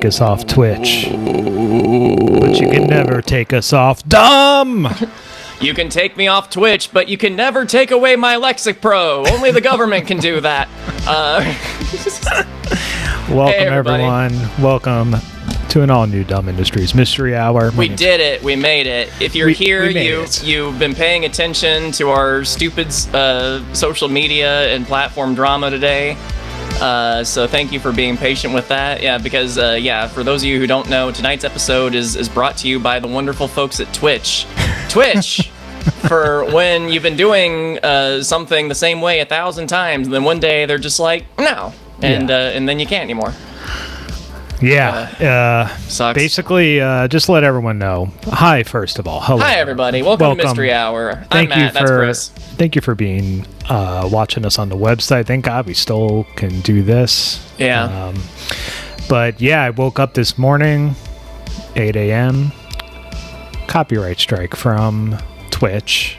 take us off Twitch. But you can never take us off Dumb! You can take me off Twitch, but you can never take away my Lexic Pro. Only the government can do that. Welcome, hey, everyone. Welcome to an all-new Dumb Industries Mystery Hour. We did it. We made it. If you're here, you've been paying attention to our stupid social media and platform drama today. So thank you for being patient with that. Yeah, because, for those of you who don't know, tonight's episode is brought to you by the wonderful folks at Twitch. Twitch! For when you've been doing something the same way 1,000 times, and then one day they're just like, no. And then you can't anymore. Yeah. Sucks. Basically, just let everyone know. Hi, first of all. Hello. Hi, everybody. Welcome to Mystery Hour. I'm Matt. That's Chris. Thank you for being watching us on the website. Thank God we still can do this. Yeah. But yeah, I woke up this morning, 8 a.m. Copyright strike from Twitch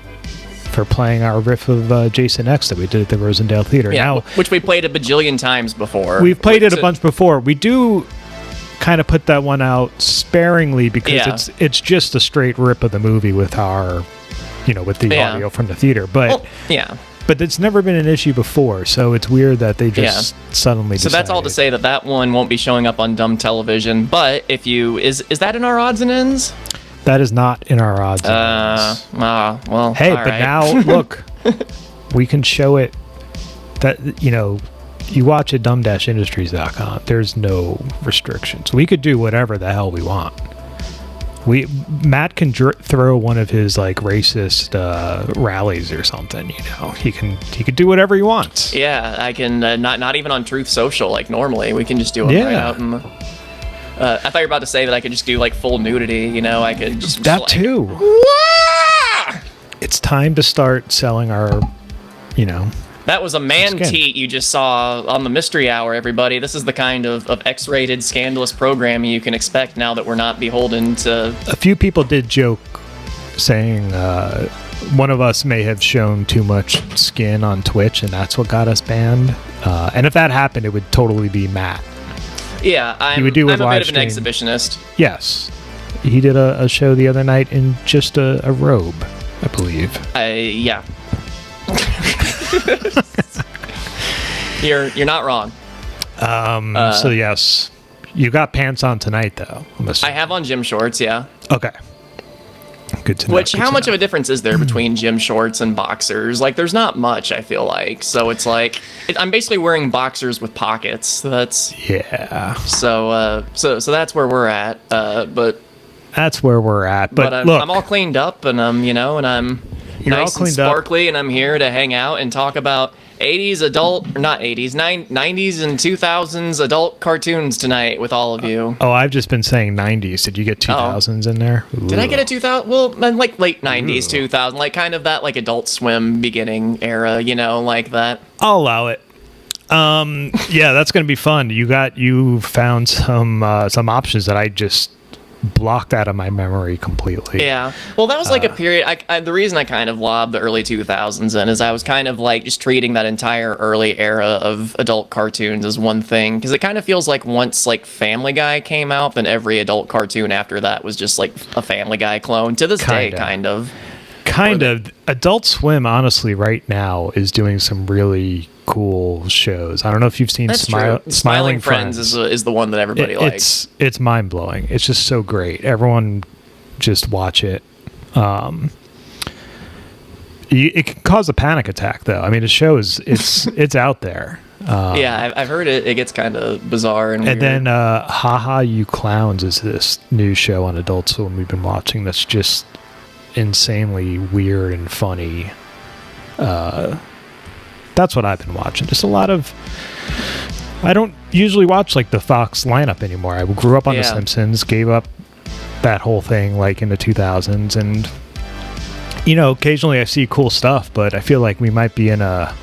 for playing our riff of Jason X that we did at the Rosendale Theater. Yeah, now, which we played a bajillion times before. We've played it a bunch before. We do kind of put that one out sparingly because it's just a straight rip of the movie with our, with the audio from the theater. But but it's never been an issue before, so it's weird that they just suddenly decided. So that's all to say that one won't be showing up on dumb television. But if you is that in our odds and ends? That is not in our odds and ends. Well, hey, but right. Now look, we can show it. That you watch at dumb-industries.com. There's no restrictions. We could do whatever the hell we want. Matt can throw one of his like racist rallies or something. He could do whatever he wants. Yeah, I can. Not even on Truth Social like normally. We can just do it right out in the. I thought you were about to say that I could just do like full nudity. I could just that too. It's time to start selling our. That was a man teat you just saw on the Mystery Hour, everybody. This is the kind of X-rated, scandalous programming you can expect now that we're not beholden to... A few people did joke saying one of us may have shown too much skin on Twitch, and that's what got us banned. And if that happened, it would totally be Matt. Yeah, I'm a bit of an exhibitionist. Yes. He did a show the other night in just a robe, I believe. Yeah. You're not wrong. So yes, you got pants on tonight though. I have on gym shorts. Yeah. Okay. Good to know. How much of a difference is there between gym shorts and boxers? Like, there's not much. I feel like. So it's like I'm basically wearing boxers with pockets. So that's So that's where we're at. But that's where we're at. But look, I'm all cleaned up, and I'm You're nice all and sparkly, and I'm here to hang out and talk about 90s and 2000s adult cartoons tonight with all of you. I've just been saying 90s. Did you get 2000s in there? Ooh. Did I get a 2000? Well, like late 90s, 2000, like kind of that like Adult Swim beginning era, like that. I'll allow it. That's going to be fun. You found some options that I just blocked out of my memory completely. Yeah. Well, that was like a period. The reason I kind of lobbed the early 2000s in is I was kind of like just treating that entire early era of adult cartoons as one thing, because it kind of feels like once like Family Guy came out, then every adult cartoon after that was just like a Family Guy clone. To this day, kind of. Adult Swim, honestly, right now is doing some really cool shows. I don't know if you've seen Smiling Friends is the one that everybody likes. It's mind blowing. It's just so great. Everyone just watch it. It can cause a panic attack though. I mean, the show it's out there. I've heard it gets kind of bizarre and weird. Then Haha You Clowns is this new show on Adult Swim we've been watching that's just insanely weird and funny. That's what I've been watching. Just a lot of... I don't usually watch like the Fox lineup anymore. I grew up on The Simpsons, gave up that whole thing like in the 2000s, and occasionally I see cool stuff, but I feel like we might be in a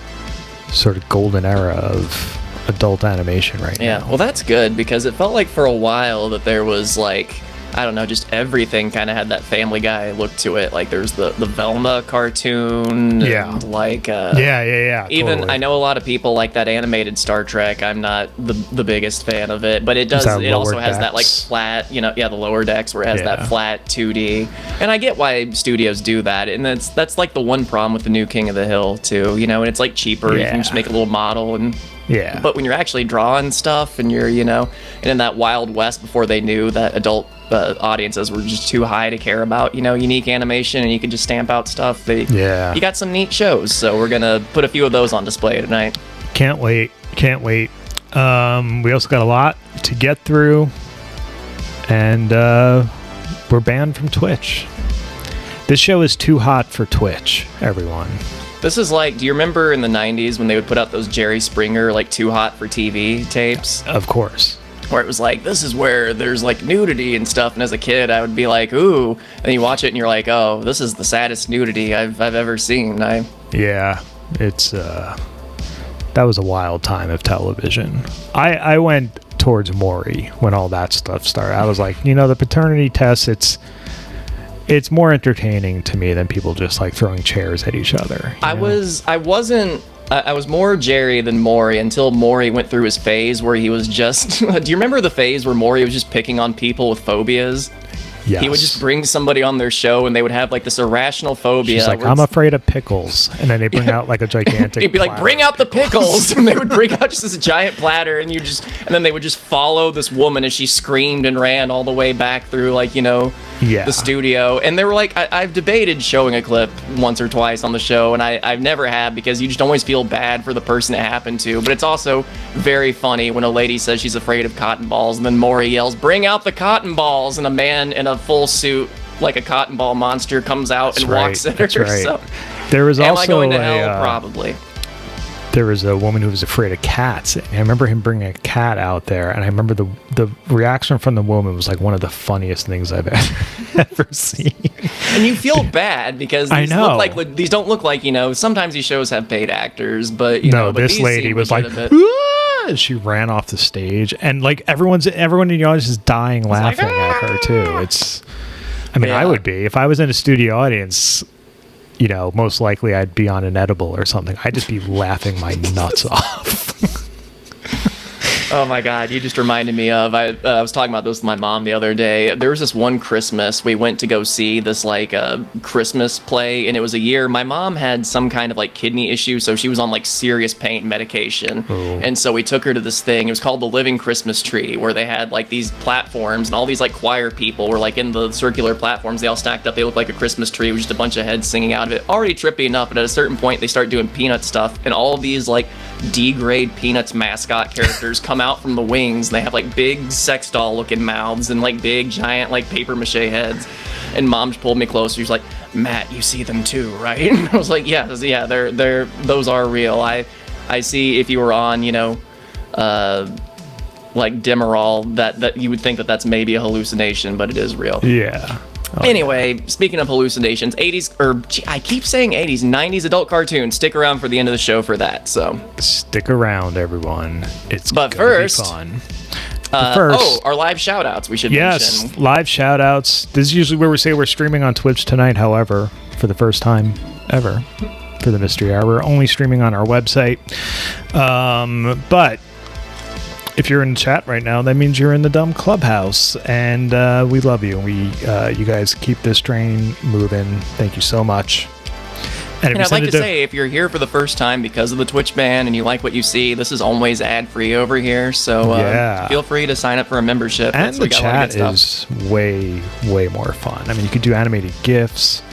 sort of golden era of adult animation right now. Yeah, well that's good, because it felt like for a while that there was like I don't know, just everything kind of had that Family Guy look to it. Like there's the Velma cartoon. Yeah. And like Yeah. even Totally. I know a lot of people like that animated Star Trek. I'm not the biggest fan of it, but it does. It also has that like flat, the lower decks where it has that flat 2D. And I get why studios do that, and that's like the one problem with the new King of the Hill too. And it's like cheaper. You can just make a little model and. Yeah. But when you're actually drawing stuff and you're, and in that Wild West before they knew that adult audiences were just too high to care about, unique animation and you could just stamp out stuff. You got some neat shows. So we're going to put a few of those on display tonight. Can't wait. We also got a lot to get through. And we're banned from Twitch. This show is too hot for Twitch, everyone. This is like, do you remember in the 90s when they would put out those Jerry Springer, like, Too Hot for TV tapes? Of course. Where it was like, this is where there's, like, nudity and stuff. And as a kid, I would be like, ooh. And you watch it and you're like, oh, this is the saddest nudity I've ever seen. Yeah, it's, that was a wild time of television. I went towards Maury when all that stuff started. I was like, the paternity test, it's more entertaining to me than people just like throwing chairs at each other. I was more Jerry than Maury until Maury went through his phase where he was just. Do you remember the phase where Maury was just picking on people with phobias? Yes. He would just bring somebody on their show and they would have like this irrational phobia. She's like, I'm afraid of pickles. And then they bring out like a gigantic He'd be like, bring out the pickles. And they would bring out just this giant platter and then they would just follow this woman as she screamed and ran all the way back through like, the studio. And they were like, I've debated showing a clip once or twice on the show and I've never have because you just always feel bad for the person it happened to. But it's also very funny when a lady says she's afraid of cotton balls and then Maury yells, bring out the cotton balls. And a man in a full suit like a cotton ball monster comes out and walks at her. That's right. So, there was am also I going to hell? Probably. There was a woman who was afraid of cats. And I remember him bringing a cat out there, and I remember the reaction from the woman was like one of the funniest things I've ever seen. And you feel bad because these these don't look like sometimes these shows have paid actors, but but this lady was like. She ran off the stage, and like everyone in the audience is dying laughing at her too. I would be if I was in a studio audience. Most likely I'd be on an edible or something. I'd just be laughing my nuts off. Oh my God, you just reminded me of, I was talking about this with my mom the other day. There was this one Christmas, we went to go see this like Christmas play, and it was a year, my mom had some kind of like kidney issue, so she was on like serious pain medication. Ooh. And so we took her to this thing, it was called the Living Christmas Tree, where they had like these platforms, and all these like choir people were like in the circular platforms, they all stacked up, they looked like a Christmas tree with just a bunch of heads singing out of it. Already trippy enough, but at a certain point they start doing Peanut stuff, and all of these like D-grade Peanuts mascot characters come out from the wings, and they have like big sex doll looking mouths and like big giant like paper mache heads. And Mom just pulled me closer. She was like, Matt, you see them too, right? And I was like, yeah, they're those are real. I see if you were on like Demerol that you would think that that's maybe a hallucination, but it is real. Yeah. Oh, anyway, speaking of hallucinations, 80s, I keep saying 80s, 90s adult cartoons. Stick around for the end of the show for that. So stick around, everyone. It's but gonna first, be fun. First, our live shout-outs. We should mention. Live shout-outs. This is usually where we say we're streaming on Twitch tonight. However, for the first time ever, for the Mystery Hour, we're only streaming on our website. But if you're in chat right now, that means you're in the dumb clubhouse, and we love you. You guys keep this train moving. Thank you so much. And I'd like to say, if you're here for the first time because of the Twitch ban and you like what you see, this is always ad-free over here. So feel free to sign up for a membership. And the chat is way, way more fun. I mean, you could do animated GIFs.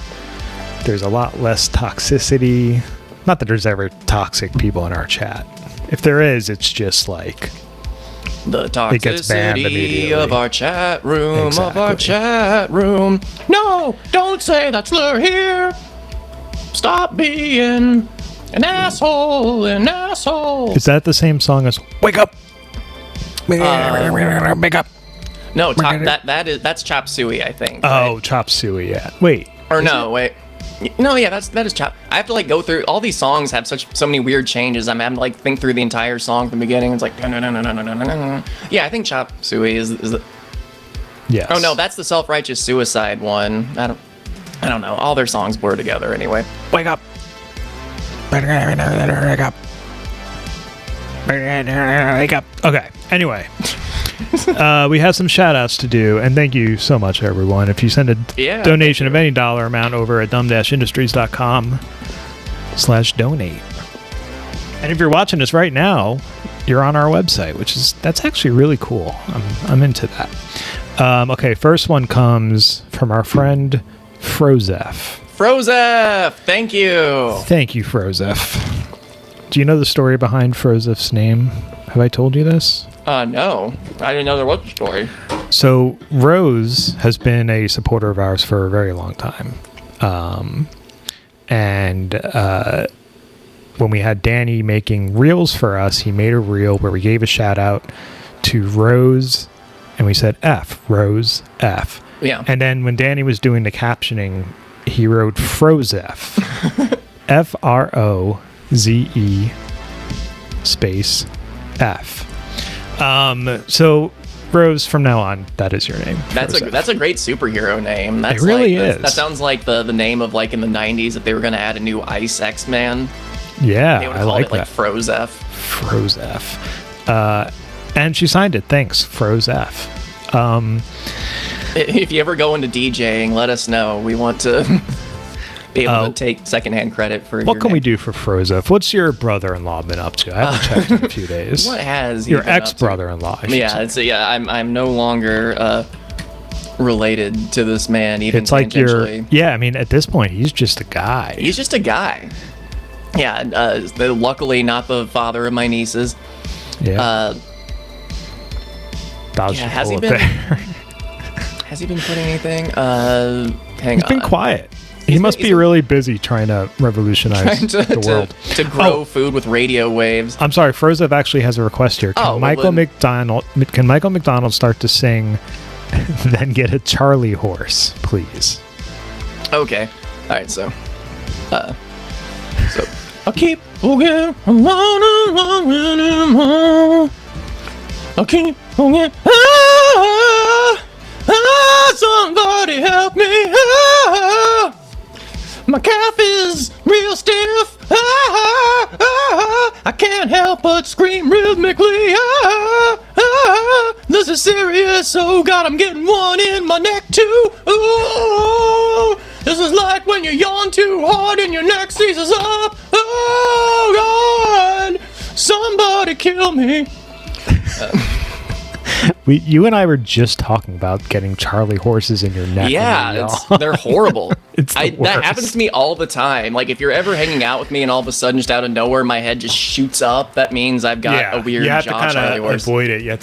There's a lot less toxicity. Not that there's ever toxic people in our chat. If there is, it's just like... the toxicity of our chat room, No, don't say that slur here. Stop being an asshole, Is that the same song as Wake Up? Wake Up. No, that's Chop Suey, I think. Oh, right? Chop Suey, yeah. Wait. Or no, wait. No, yeah, that is Chop. I have to like go through all these songs have so many weird changes. I'm having to like think through the entire song from the beginning. It's like no. Yeah, I think Chop Suey is the. Yes. Oh no, that's the Self-Righteous Suicide one. I don't know. All their songs blur together anyway. Wake up. Wake up. Wake up. Okay. Anyway. We have some shout outs to do, and thank you so much, everyone. If you send a donation of any dollar amount over at dumb-industries.com/donate. And if you're watching us right now, you're on our website, that's actually really cool. I'm into that. Okay, first one comes from our friend Frozef. Frozef, thank you. Thank you, Frozef. Do you know the story behind Frozef's name? Have I told you this? No. I didn't know there was a story. So Rose has been a supporter of ours for a very long time. When we had Danny making reels for us, he made a reel where we gave a shout out to Rose, and we said F, Rose, F. Yeah. And then when Danny was doing the captioning, he wrote Frozef. F-R-O-Z-E space F. So Rose, from now on, that is your name. That's a great superhero name. That's it really is. That sounds like the name of like in the 90s if they were going to add a new Ice X-Man. Yeah, they would I call like it like that. Frozef. Frozef. And she signed it. Thanks, Frozef. If you ever go into DJing, let us know. We want to be able to take secondhand credit for what can we do for Frozef? What's your brother-in-law been up to? I haven't checked in a few days. What has he your been up to? ex-brother-in-law? I'm no longer related to this man. Even it's like I mean, at this point, he's just a guy. He's just a guy. Yeah. Luckily, not the father of my nieces. Yeah. Has he been putting anything? He's been quiet. He must be really busy trying to revolutionize the world. To grow food with radio waves. I'm sorry, Frozef actually has a request here. Can Michael McDonald start to sing then get a Charlie horse, please? Okay. Alright, so I keep forgetting I keep forgetting somebody help me. My calf is real stiff. I can't help but scream rhythmically. This is serious. Oh God, I'm getting one in my neck too. Ooh, this is like when you yawn too hard and your neck seizes up. Oh God, somebody kill me. You and I were just talking about getting Charlie horses in your neck. Yeah, they're horrible. That happens to me all the time. Like if you're ever hanging out with me and all of a sudden just out of nowhere my head just shoots up, that means I've got a weird jaw Charlie horse. Avoid it. You have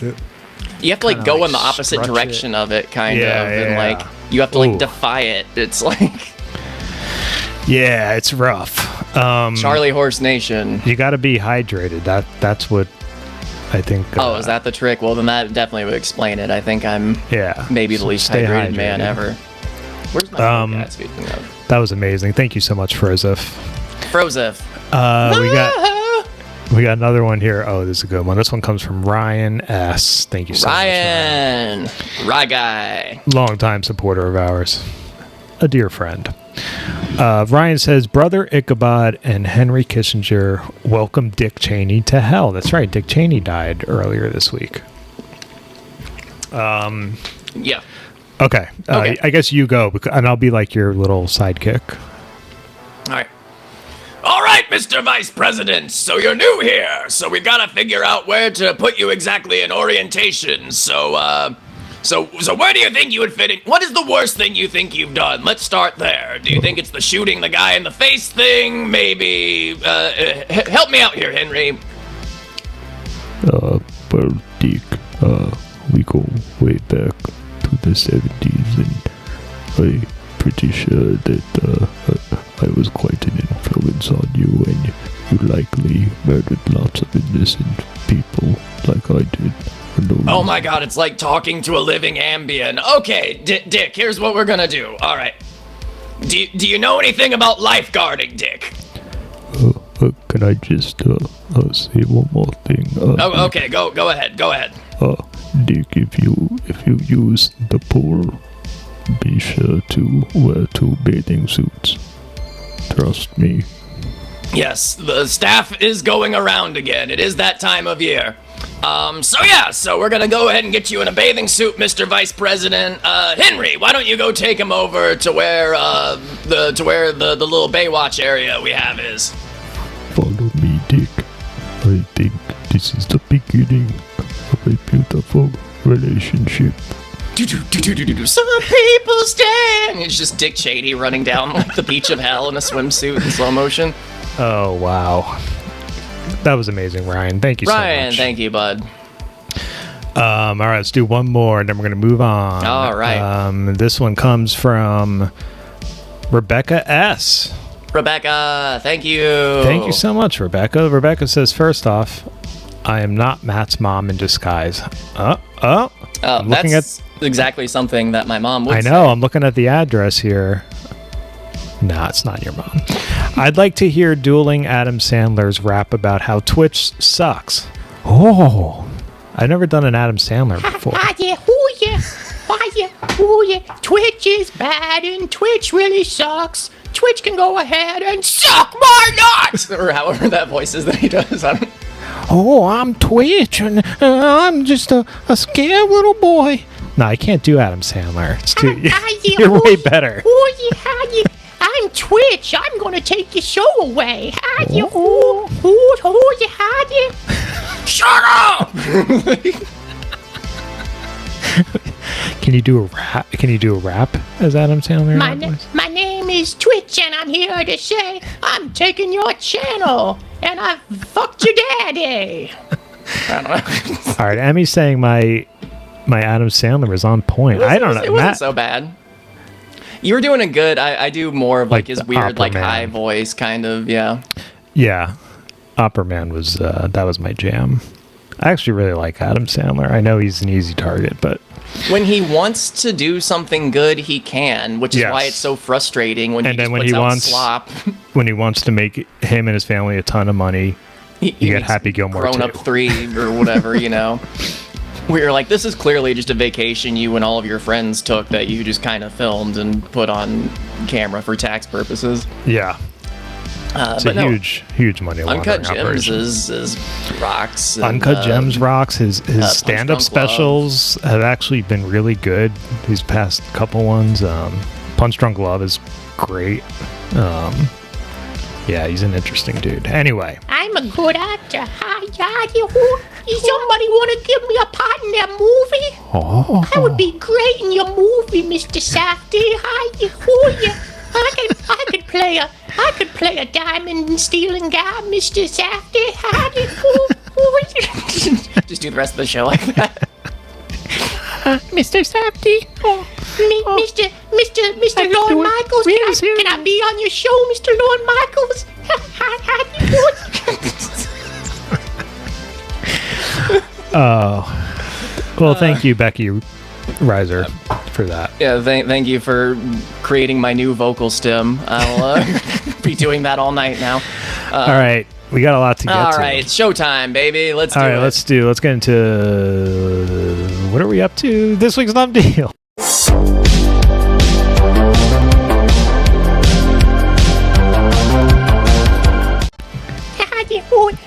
to like go in the opposite direction of it, kind of, and like you have to like defy it. It's like it's rough. Charlie Horse Nation. You got to be hydrated. That's what I think. Is that the trick? Well, then that definitely would explain it. I think I'm maybe the least hydrated man ever. Where's my cat, speaking of? That was amazing. Thank you so much, Frozef. We got another one here. Oh, this is a good one. This one comes from Ryan S. Thank you so much. Ryan. Rye guy. Longtime supporter of ours. A dear friend. Ryan says, Brother Ichabod and Henry Kissinger welcome Dick Cheney to hell. That's right. Dick Cheney died earlier this week. Yeah. Okay. I guess you go, and I'll be like your little sidekick. All right, Mr. Vice President. So you're new here. So we got to figure out where to put you exactly in orientation. So where do you think you would fit in? What is the worst thing you think you've done? Let's start there. Do you think it's the shooting the guy in the face thing? Maybe. Help me out here, Henry. Well, Dick, we go way back to the 70s, and I'm pretty sure that I was quite an influence on you, and you likely murdered lots of innocent people like I did. Oh my God, it's like talking to a living Ambien. Okay, Dick, here's what we're gonna do. All right. Do you know anything about lifeguarding, Dick? Can I just say one more thing? Okay, go ahead. Dick, if you use the pool, be sure to wear 2 bathing suits. Trust me. Yes, the staff is going around again. It is that time of year. So we're gonna go ahead and get you in a bathing suit, Mr. Vice President. Henry, why don't you go take him over to where the little Baywatch area we have is? Follow me, Dick. I think this is the beginning of a beautiful relationship. Some people stand. It's just Dick Cheney running down like the beach of hell in a swimsuit in slow motion. Oh, wow. That was amazing, Ryan. Thank you so much. Ryan, thank you, bud. All right, let's do one more, and then we're going to move on. All right. This one comes from Rebecca S. Rebecca, thank you. Thank you so much, Rebecca. Rebecca says, first off, I am not Matt's mom in disguise. That's exactly something that my mom would say. I know. I'm looking at the address here. No, it's not your mom. I'd like to hear Dueling Adam Sandler's rap about how Twitch sucks. Oh, I've never done an Adam Sandler before. Twitch is bad and Twitch really sucks. Twitch can go ahead and suck my nuts! Or however that voice is that he does. Oh, I'm Twitch, and I'm just a scared little boy. No, I can't do Adam Sandler. It's too. You're way better. I'm Twitch. I'm gonna take your show away. Shut up! Can you do a rap? Can you do a rap as Adam Sandler? My name is Twitch, and I'm here to say I'm taking your channel, and I fucked your daddy. I don't know. All right, Emmy's saying my Adam Sandler is on point. I don't know. It wasn't so bad. You were doing it good. I do more of like his weird, like high voice kind of. Yeah. Yeah, Opera Man was that was my jam. I actually really like Adam Sandler. I know he's an easy target, but when he wants to do something good, he can, which is why it's so frustrating when he just puts out slop. When he wants to make him and his family a ton of money, you get Happy Gilmore Grown Up 3 or whatever, you know. Where you're like, this is clearly just a vacation you and all of your friends took that you just kind of filmed and put on camera for tax purposes. Yeah. It's a huge money laundering Uncut Gems is rocks. And, Uncut Gems rocks. His stand-up specials have actually been really good. These past couple ones. Punch Drunk Love is great. Yeah, he's an interesting dude. Anyway. I'm a good actor. Somebody want to give me a part in that movie? Oh. I would be great in your movie, Mr. Safdie. I could play a diamond stealing guy, Mr. Safdie. Just do the rest of the show like that. Mr. Safdie. Mr. Lord Michaels. Can I be on your show, Mr. Lord Michaels? Oh. Well, thank you, Becky Reiser, for that. Yeah, thank you for creating my new vocal stem. I'll be doing that all night now. All right. We got a lot to get to. All right, it's showtime, baby. Let's get into what are we up to this week's Dumb Deal?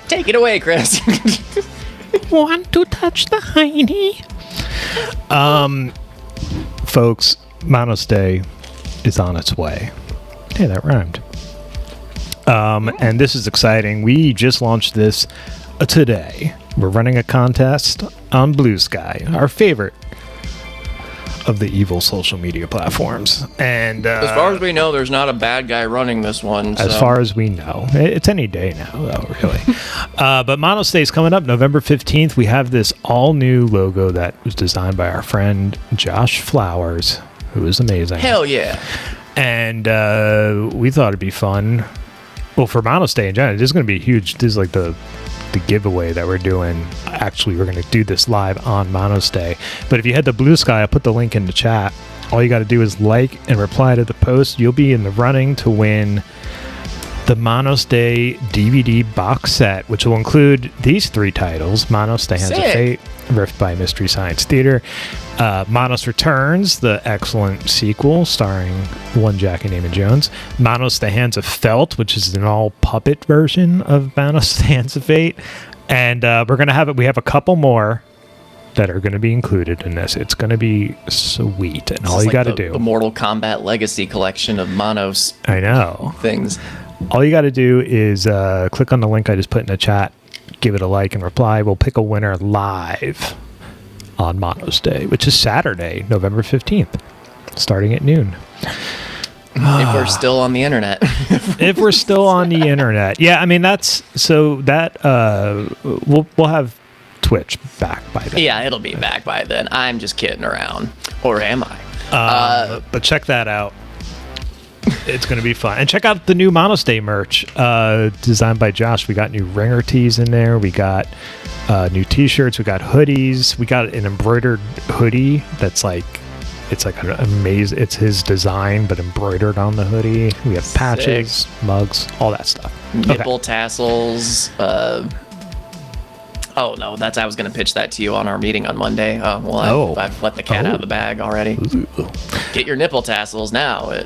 Take it away, Chris. Want to touch the hiney? Folks, Manos Day is on its way. Hey, that rhymed. And this is exciting. We just launched this today. We're running a contest on Blue Sky, our favorite of the evil social media platforms. And as far as we know, there's not a bad guy running this one. So. As far as we know. It's any day now, though, really. But Manos Day is coming up November 15th. We have this all-new logo that was designed by our friend Josh Flowers, who is amazing. Hell yeah. And we thought it'd be fun. Well, for Manos Day in general, this is going to be huge. This is like the giveaway that we're doing. Actually, we're going to do this live on Manos Day. But if you head to Blue Sky, I'll put the link in the chat. All you got to do is like and reply to the post. You'll be in the running to win the Manos Day DVD box set, which will include these 3 titles: Manos, The Hands of Sick. Fate, Rift by Mystery Science Theater, Manos Returns, the excellent sequel starring one Jackie Naaman Jones, Manos, The Hands of Felt, which is an all-puppet version of Manos, The Hands of Fate, and we have a couple more that are going to be included in this. It's going to be sweet, and all you got to do... the Mortal Kombat Legacy collection of Manos I know. things. All you got to do is click on the link I just put in the chat, give it a like and reply. We'll pick a winner live on Manos Day, which is Saturday, November 15th, starting at noon. If we're still on the internet. If we're still on the internet. Yeah, I mean, we'll have Twitch back by then. Yeah, it'll be back by then. I'm just kidding around. Or am I? But check that out. It's going to be fun. And check out the new Manos Day merch designed by Josh. We got new ringer tees in there. We got new t-shirts. We got hoodies. We got an embroidered hoodie that's like, it's like an amazing, it's his design, but embroidered on the hoodie. We have patches, mugs, all that stuff. Nipple tassels. Oh, no, I was going to pitch that to you on our meeting on Monday. I've let the cat out of the bag already. Get your nipple tassels now.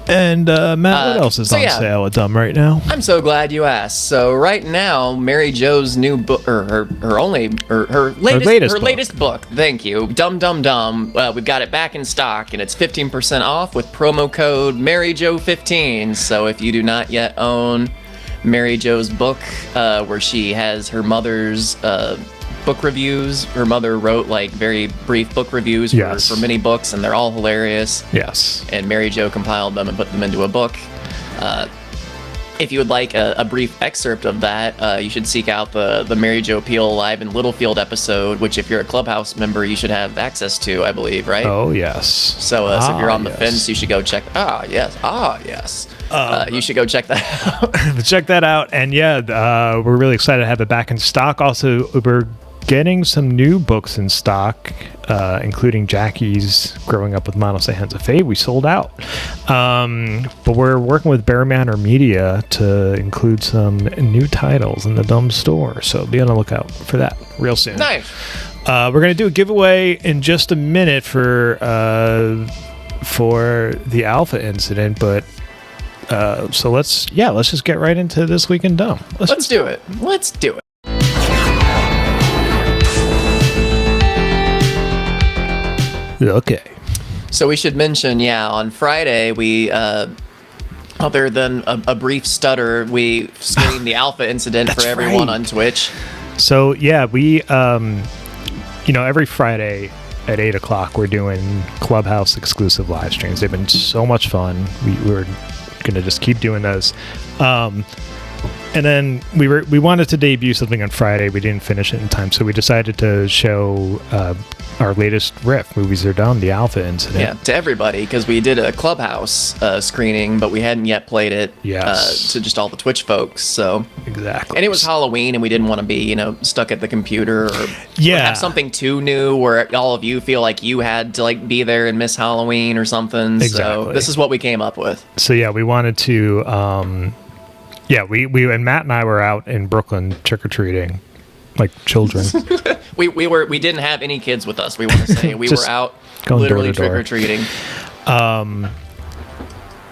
And Matt, what else is on sale at Dumb right now? I'm so glad you asked. So right now, Mary Jo's new book, or her latest book. Thank you, Dumb Dumb Dumb. We've got it back in stock, and it's 15% off with promo code MaryJo15. So if you do not yet own Mary Jo's book, where she has her mother's book reviews. Her mother wrote like very brief book reviews for many books, and they're all hilarious. Yes. And Mary Jo compiled them and put them into a book. If you would like a brief excerpt of that, you should seek out the Mary Jo Pehl Live in Littlefield episode, which if you're a Clubhouse member, you should have access to, I believe, right? Oh, yes. So if you're on the fence, you should go check... yes. You should go check that out. Check that out. And we're really excited to have it back in stock. Also, we're getting some new books in stock, including Jackie's Growing Up with Manos, The Hands of Fate. We sold out. But we're working with Bear Manor Media to include some new titles in the Dumb store. So be on the lookout for that real soon. Nice. We're going to do a giveaway in just a minute for the Alpha incident, but so let's just get right into This Week in Dumb. Let's do it. Okay. So we should mention, on Friday we, other than a brief stutter, we screened the Alpha incident for everyone on Twitch. So we, every Friday at 8 o'clock we're doing Clubhouse exclusive live streams. They've been so much fun. We're gonna just keep doing those. And then we wanted to debut something on Friday. We didn't finish it in time, so we decided to show our latest riff, Movies Are Dumb, the Alpha incident. Yeah, to everybody, because we did a Clubhouse screening, but we hadn't yet played it to just all the Twitch folks. So exactly. And it was Halloween, and we didn't want to be, stuck at the computer or have something too new where all of you feel like you had to be there and miss Halloween or something. Exactly. So this is what we came up with. So we wanted to. We and Matt and I were out in Brooklyn trick-or-treating like children. we didn't have any kids with us. We want to say we were out literally trick-or-treating. And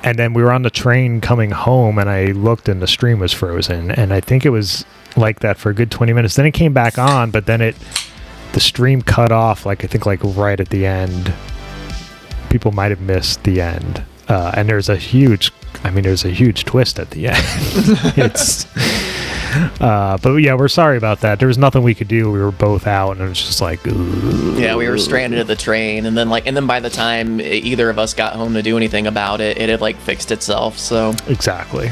then we were on the train coming home, and I looked, and the stream was frozen, and I think it was like that for a good 20 minutes. Then it came back on, but then the stream cut off right at the end. People might have missed the end, and there's a huge twist at the end. But we're sorry about that. There was nothing we could do. We were both out, and it was just like, ugh. Yeah, we were stranded at the train, and then by the time either of us got home to do anything about it, it had fixed itself. So exactly.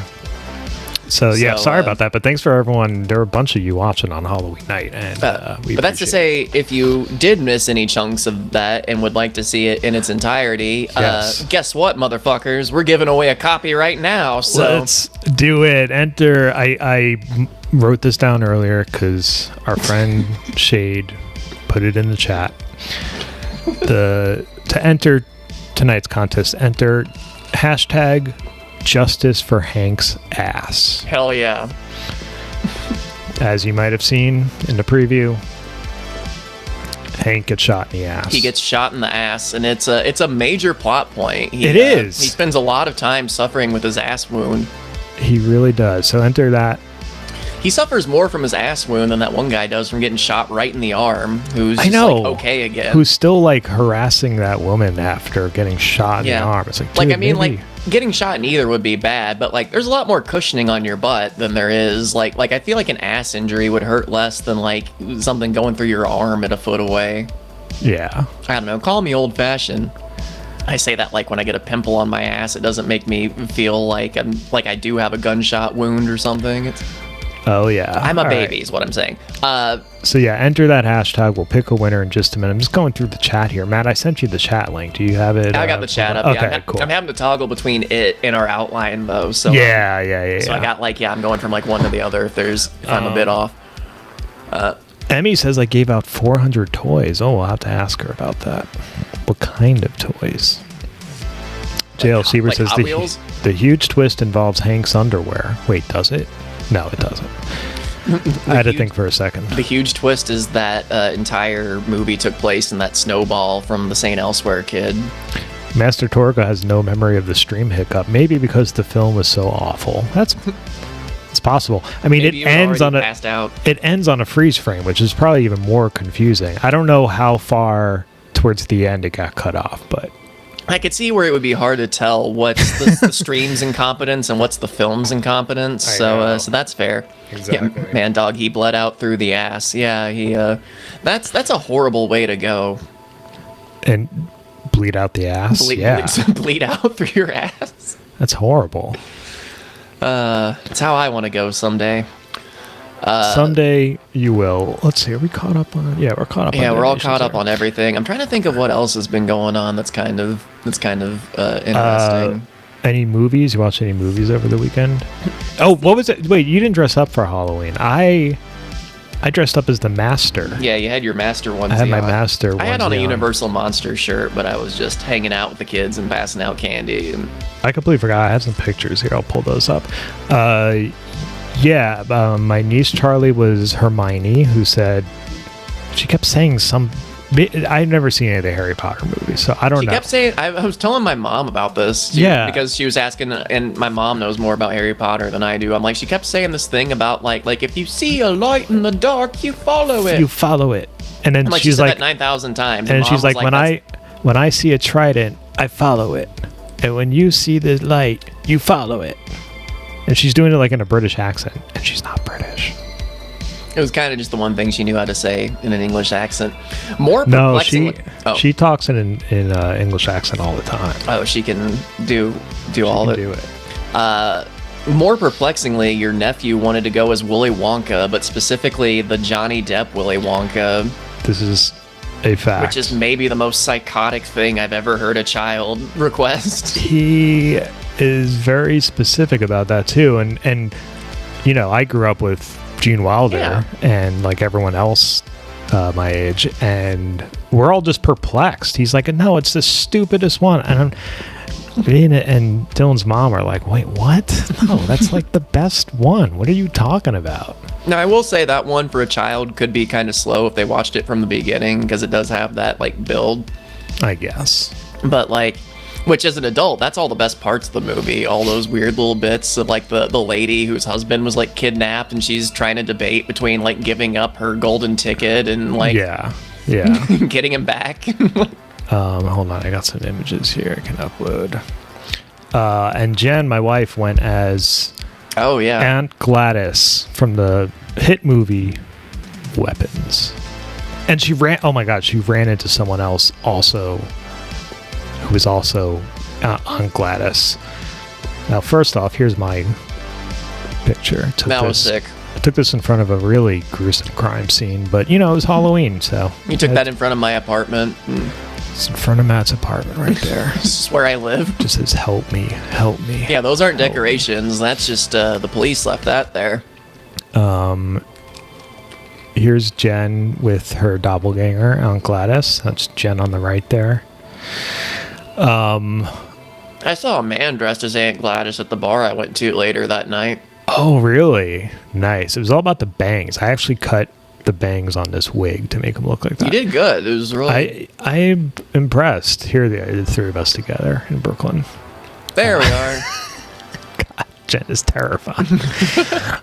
So sorry about that, but thanks for everyone. There were a bunch of you watching on Halloween night, and but that's to say, if you did miss any chunks of that and would like to see it in its entirety, guess what, motherfuckers? We're giving away a copy right now. So let's do it. Enter. I wrote this down earlier because our friend Shade put it in the chat. To enter tonight's contest, enter hashtag justice for Hank's ass. Hell yeah. As you might have seen in the preview, Hank gets shot in the ass. He gets shot in the ass, and it's a major plot point. It is. He spends a lot of time suffering with his ass wound. He really does. So enter that. He suffers more from his ass wound than that one guy does from getting shot right in the arm, who's just, like, okay again. Who's still like harassing that woman after getting shot in the arm. It's like, I mean, like, getting shot in either would be bad, but like there's a lot more cushioning on your butt than there is. Like I feel like an ass injury would hurt less than like something going through your arm at a foot away. Yeah. I don't know. Call me old fashioned. I say that like when I get a pimple on my ass, it doesn't make me feel like I do have a gunshot wound or something. Oh yeah. I'm a All baby right. is what I'm saying. So yeah, enter that hashtag. We'll pick a winner in just a minute. I'm just going through the chat here. Matt, I sent you the chat link. Do you have it? I got the chat up. Okay, Yeah, cool. I'm having to toggle between it and our outline though. So Yeah. So I got I'm going from like one to the other if I'm a bit off. Emmy says I gave out 400 toys. Oh, we'll have to ask her about that. What kind of toys? JL Seaver like says Hot Wheels? the huge twist involves Hank's underwear. Wait, does it? No, it doesn't. I had to think for a second. The huge twist is that entire movie took place in that snowball from the St. Elsewhere kid. Master Torga has no memory of the stream hiccup. Maybe because the film was so awful. It's possible. I mean, Maybe it ends on passed out. It ends on a freeze frame, which is probably even more confusing. I don't know how far towards the end it got cut off, but I could see where it would be hard to tell what's the stream's incompetence and what's the film's incompetence. So that's fair. Exactly. Yeah, man, dog, he bled out through the ass. Yeah, he. That's a horrible way to go. and bleed out the ass. Bleed out through your ass. That's horrible. It's how I want to go someday. Someday you will. Let's see. Are we caught up on? Yeah, we're caught up. Yeah, on we're all donations caught up there. on everything. I'm trying to think of what else has been going on that's kind of interesting. Any movies? You watched any movies over the weekend? Oh, what was it? Wait, you didn't dress up for Halloween. I dressed up as the Master. Yeah, you had your Master onesie. I had my on. Master. I had on a onesie Universal Monster shirt, but I was just hanging out with the kids and passing out candy. And I completely forgot. I have some pictures here. I'll pull those up. My niece Charlie was Hermione, who said she kept saying some. I've never seen any of the Harry Potter movies, so I don't know. She kept saying, I was telling my mom about this. Yeah. Because she was asking, and my mom knows more about Harry Potter than I do. I'm like, she kept saying this thing about, like if you see a light in the dark, you follow it. You follow it. And then I'm like, she's she said like, that 9,000 times. and Mom she's was like, when I see a trident, I follow it. And when you see the light, you follow it. And she's doing it like in a British accent, and she's not British. It was kind of just the one thing she knew how to say in an English accent. More No, perplexing. she talks in English accent all the time. Oh, she can do all She can of it. do it. More perplexingly, your nephew wanted to go as Willy Wonka, but specifically the Johnny Depp Willy Wonka, This is a fact. which is maybe the most psychotic thing I've ever heard a child request. He is very specific about that too, and you know, I grew up with Gene Wilder and like everyone else my age, and we're all just perplexed. He's like, no, it's the stupidest one, and and Dylan's mom are like, wait, what? No, that's like the best one. What are you talking about? Now, I will say that one for a child could be kind of slow if they watched it from the beginning, because it does have that like build. I guess. But like, which as an adult, that's all the best parts of the movie. All those weird little bits of like the lady whose husband was like kidnapped, and she's trying to debate between like giving up her golden ticket and like Yeah. getting him back. Hold on, I got some images here I can upload. And Jen, my wife, went as Oh yeah. Aunt Gladys from the hit movie Weapons. And she ran into someone else also who was also Aunt Gladys. Now, first off, here's my picture. That was sick. I took this in front of a really gruesome crime scene, but you know, it was Halloween, so You took that in front of my apartment. it's in front of Matt's apartment right there. This is where I live. Just says, help me. Yeah, those aren't decorations. That's just the police left that there. Here's Jen with her doppelganger, Aunt Gladys. That's Jen on the right there. I saw a man dressed as Aunt Gladys at the bar I went to later that night. Oh, really? Nice. It was all about the bangs. I actually cut the bangs on this wig to make them look like that. You did good. It was really... I'm impressed. Here are the three of us together in Brooklyn. There we are. God, Jen is terrifying.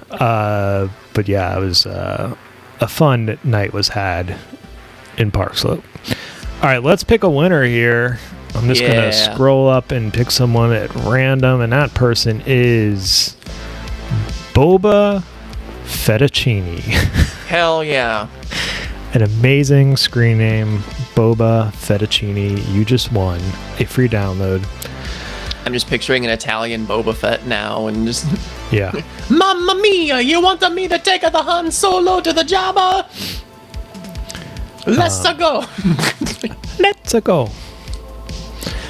But yeah, it was a fun night was had in Park Slope. All right, let's pick a winner here. I'm just going to scroll up and pick someone at random, and that person is Boba Fettuccine. Hell yeah. An amazing screen name, Boba Fettuccine. You just won a free download. I'm just picturing an Italian Boba Fett now and just... Yeah. Mamma mia, you want me to take the Han Solo to the Jabba? Let's go. Let's go.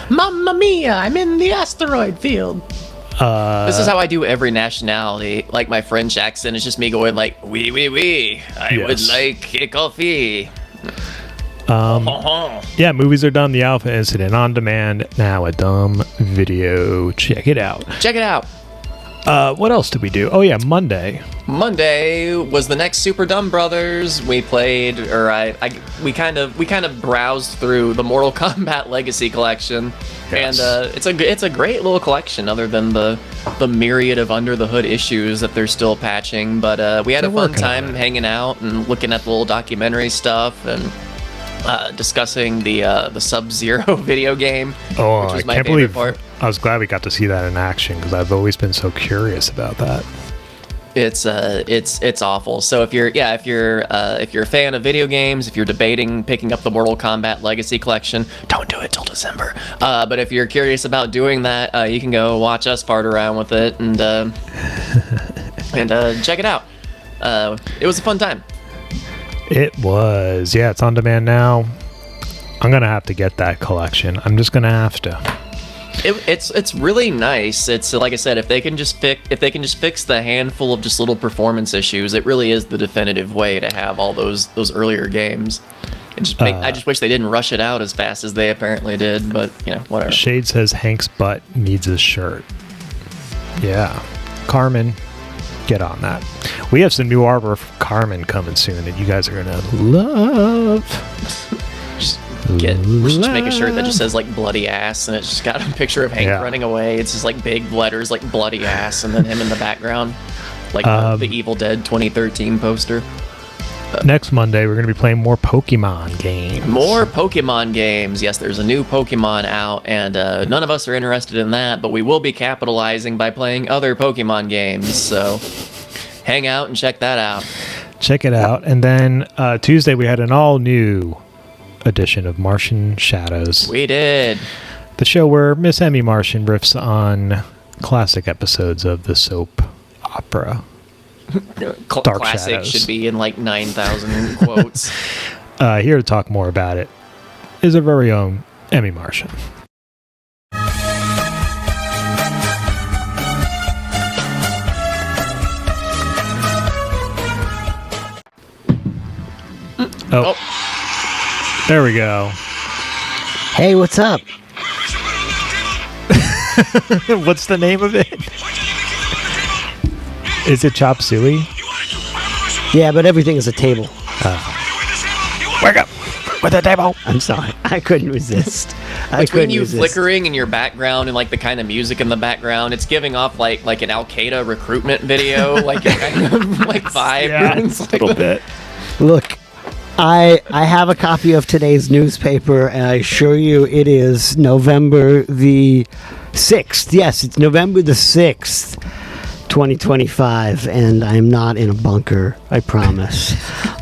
Mamma mia, I'm in the asteroid field. This is how I do every nationality. Like my French accent is just me going like, oui, oui, oui. I would like a coffee. Yeah, movies are done. The Alpha Incident on demand now. A dumb video. Check it out. Check it out. What else did we do? Oh yeah, Monday. Monday was the next Super Dumb Brothers. We played, or we kind of browsed through the Mortal Kombat Legacy collection, and it's a great little collection. Other than the myriad of under the hood issues that they're still patching, but we had a fun time hanging out and looking at the little documentary stuff and discussing the Sub-Zero video game. Oh, which was my I can't favorite believe part. I was glad we got to see that in action because I've always been so curious about that. It's awful. So if you're a fan of video games, if you're debating picking up the Mortal Kombat Legacy collection, don't do it till December. But if you're curious about doing that, you can go watch us fart around with it and check it out. It was a fun time. It was. Yeah, it's on demand now. I'm gonna have to get that collection. I'm just gonna have to. It's really nice. It's like I said, if they can just fix the handful of just little performance issues, it really is the definitive way to have all those earlier games. I just wish they didn't rush it out as fast as they apparently did, but whatever. Shade says Hank's butt needs a shirt. Yeah, Carmen, get on that. We have some new artwork for Carmen coming soon that you guys are gonna love. We should just make a shirt that just says like bloody ass and it's just got a picture of Hank running away. It's just like big letters like bloody ass and then him in the background like the Evil Dead 2013 poster. Next Monday we're going to be playing more Pokemon games. More Pokemon games. Yes, there's a new Pokemon out and none of us are interested in that, but we will be capitalizing by playing other Pokemon games. So hang out and check that out. Check it out. And then Tuesday we had an all new edition of Martian Shadows. We did. The show where Miss Emmy Martian riffs on classic episodes of the soap opera. Dark Classic Shadows. Should be in like 9,000 quotes. Here to talk more about it is our very own Emmy Martian. Oh. There we go. Hey, what's up? What's the name of it? Is it Chop Suey? Yeah, but everything is a table. Wake up with the table. I'm sorry. I couldn't resist. Between you flickering in your background and like the kind of music in the background, it's giving off like an Al Qaeda recruitment video, like a kind of like vibe. Yeah, It's a little bit. Look, I have a copy of today's newspaper, and I assure you it is November the 6th. Yes, it's November the 6th, 2025, and I'm not in a bunker, I promise.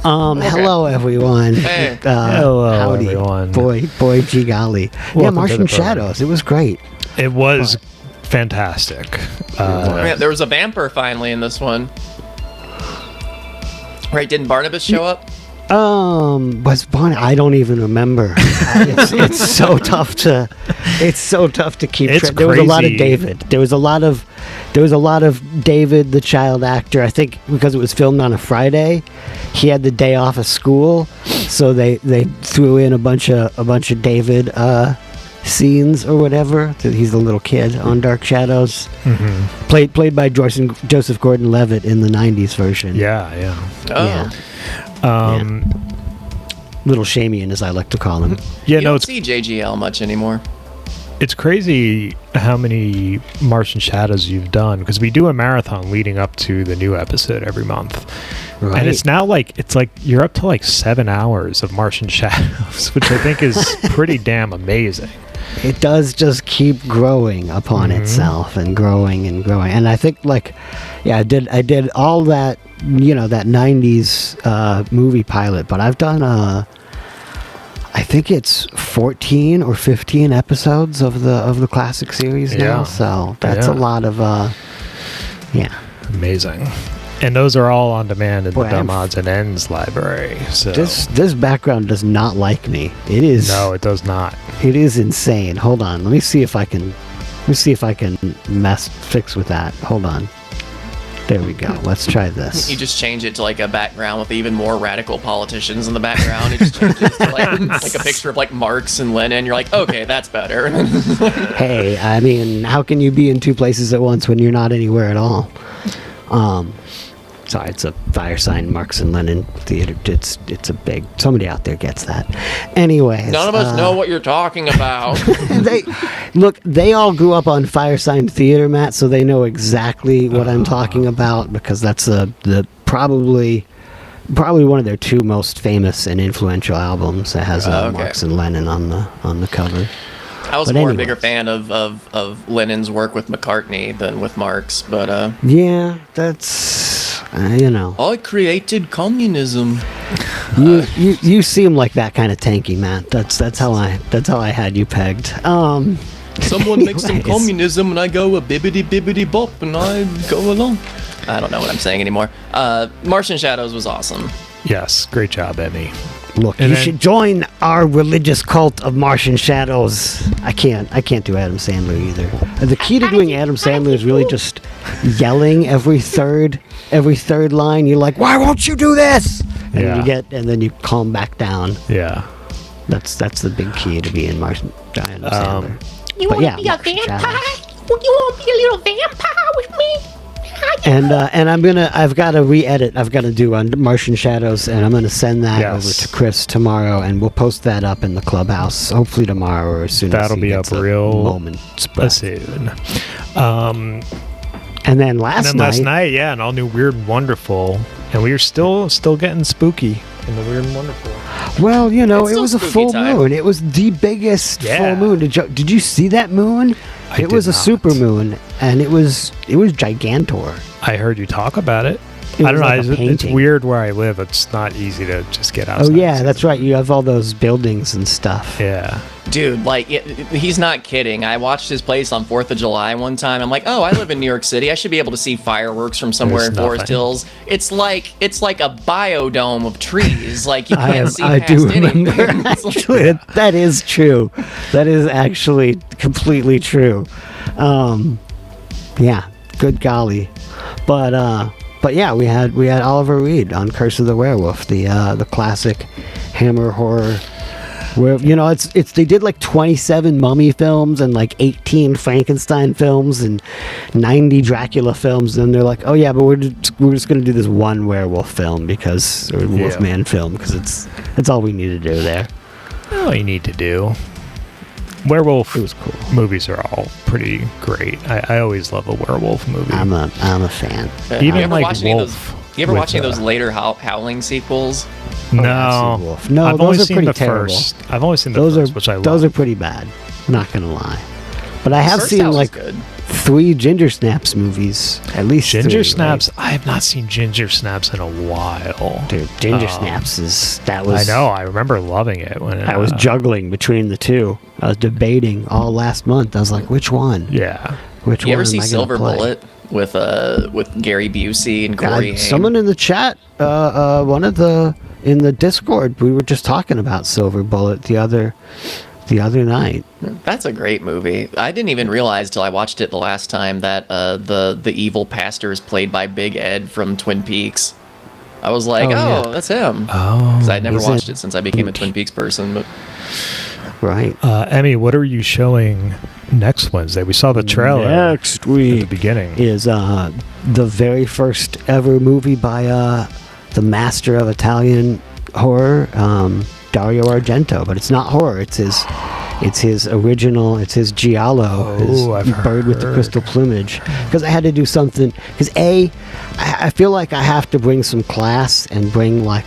Hello, everyone. Hey. Hello, howdy. everyone. Boy, gee golly. Welcome Yeah, to Martian the program. Shadows. It was great. It was fantastic. Yeah, there was a vamper finally in this one. Right, didn't Barnabas show up? Was Barney? I don't even remember. It's so tough to keep It's track. There was a lot of crazy. David. There was a lot of David, the child actor. I think because it was filmed on a Friday, he had the day off of school, so they threw in a bunch of David scenes or whatever. He's the little kid on Dark Shadows. Mm-hmm. Played by Joseph Gordon-Levitt in the 90s version. Yeah. Oh. Little Shamian, as I like to call him. Yeah, You no, don't it's see JGL much anymore. it's crazy how many Martian Shadows you've done, because we do a marathon leading up to the new episode every month. Right. And it's now it's like you're up to like 7 hours of Martian Shadows, which I think is pretty damn amazing. It does just keep growing upon itself and growing and growing. And I think I did all that, that 90s movie pilot, but I've done I think it's 14 or 15 episodes of the classic series now. Yeah. So that's a lot of Amazing. And those are all on demand in Boy, the Dumb Odds and Ends library. So This background does not like me. It is no, it does not. It is insane. Hold on. Let me see if I can fix with that. Hold on. There we go. Let's try this. You just change it to like a background with even more radical politicians in the background. It just changes to like a picture of like Marx and Lenin. You're like, okay, that's better. Hey, I mean, how can you be in two places at once when you're not anywhere at all? Sorry, it's a fire sign, Marx and Lenin theater. It's a big. Somebody out there gets that. Anyways, None of us know what you're talking about. They all grew up on Fire Sign Theater, Matt, so they know exactly what I'm talking about, because that's the probably one of their two most famous and influential albums that has Okay. Marx and Lenin on the cover. I was But more a anyways. bigger fan of Lenin's work with McCartney than with Marx, but Yeah, that's I created communism. you seem like that kind of tanky, Matt. That's how I had you pegged. Someone makes some Anyways. communism and I go a bibbity bibbity bop and I go along. I don't know what I'm saying anymore. Martian Shadows was awesome. Yes, great job, Emmy. Look, And you then- should join our religious cult of Martian Shadows. I can't do Adam Sandler either. The key to doing Adam Sandler is really just yelling every third line. You're like, why won't you do this? And Yeah. and then you calm back down. Yeah. That's the big key to being Martian Adam Sandler. You But want to yeah, be a Martian vampire? Shadows. You want to be a little vampire with me? And I've got to re-edit. I've got to do on Martian Shadows, and I'm gonna send that Yes. over to Chris tomorrow, and we'll post that up in the clubhouse. Hopefully tomorrow or as soon as That'll he be gets up a real moment's breath. soon. And then last Last night, yeah, an all new Weird and Wonderful, and we are still getting spooky in the Weird and Wonderful. well, It's it still was a spooky full time. moon. It was the biggest Yeah. full moon. Did you see that moon? I It was did a not. super moon, and it was gigantor. I heard you talk about it. It I don't was know. like a It's painting. weird where I live. It's not easy to just get outside. Oh yeah, and that's see right. You have all those buildings and stuff. it. Yeah. Dude, like, he's not kidding. I watched his place on 4th of July one time. I'm like, oh, I live in New York City. I should be able to see fireworks from somewhere There's in Forest nothing. Hills. It's like a biodome of trees. Like, you I can't see do past remember. anything. It's like- Actually, that is true. That is actually completely true. Yeah, good golly. But yeah, we had Oliver Reed on Curse of the Werewolf, the classic Hammer horror. Where it's they did like 27 Mummy films and like 18 Frankenstein films and 90 Dracula films, and they're like, oh yeah, but we're just gonna do this one werewolf film or Wolfman film because it's all we need to do there. All you need to do. Werewolf It was cool. movies are all pretty great. I always love a werewolf movie. I'm a fan. Even you ever like watch any of those? Wolf You ever with, watch any of those later Howling sequels? No, I've seen Wolf. No, I've those only are seen pretty the terrible. first. I've only seen the Those first, are which I love. those are pretty bad. Not gonna lie, but I have First seen House is like good. 3 Ginger Snaps movies, at least. Ginger 3, Snaps. right? I have not seen Ginger Snaps in a while. Dude, Ginger Um, Snaps I know. I remember loving it when I was juggling between the two. I was debating all last month. I was like, which one? Yeah. Which You one? ever see am I gonna Silver play? Bullet with Gary Busey and Corey Haim? Someone in the chat, in the Discord, we were just talking about Silver Bullet the other night. That's a great movie. I didn't even realize till I watched it the last time that the evil pastor is played by Big Ed from Twin Peaks. I was like, Oh, yeah. that's him. Oh. Because I'd never He's watched in- it since I became a Twin Peaks person. But Right. Emmy, what are you showing next Wednesday? We saw the trailer Next at week the beginning. is the very first ever movie by the master of Italian horror, Dario Argento. But it's not horror. It's his original. It's his giallo, his I've bird with the heard. crystal plumage. Because I had to do something. Because I feel like I have to bring some class and bring like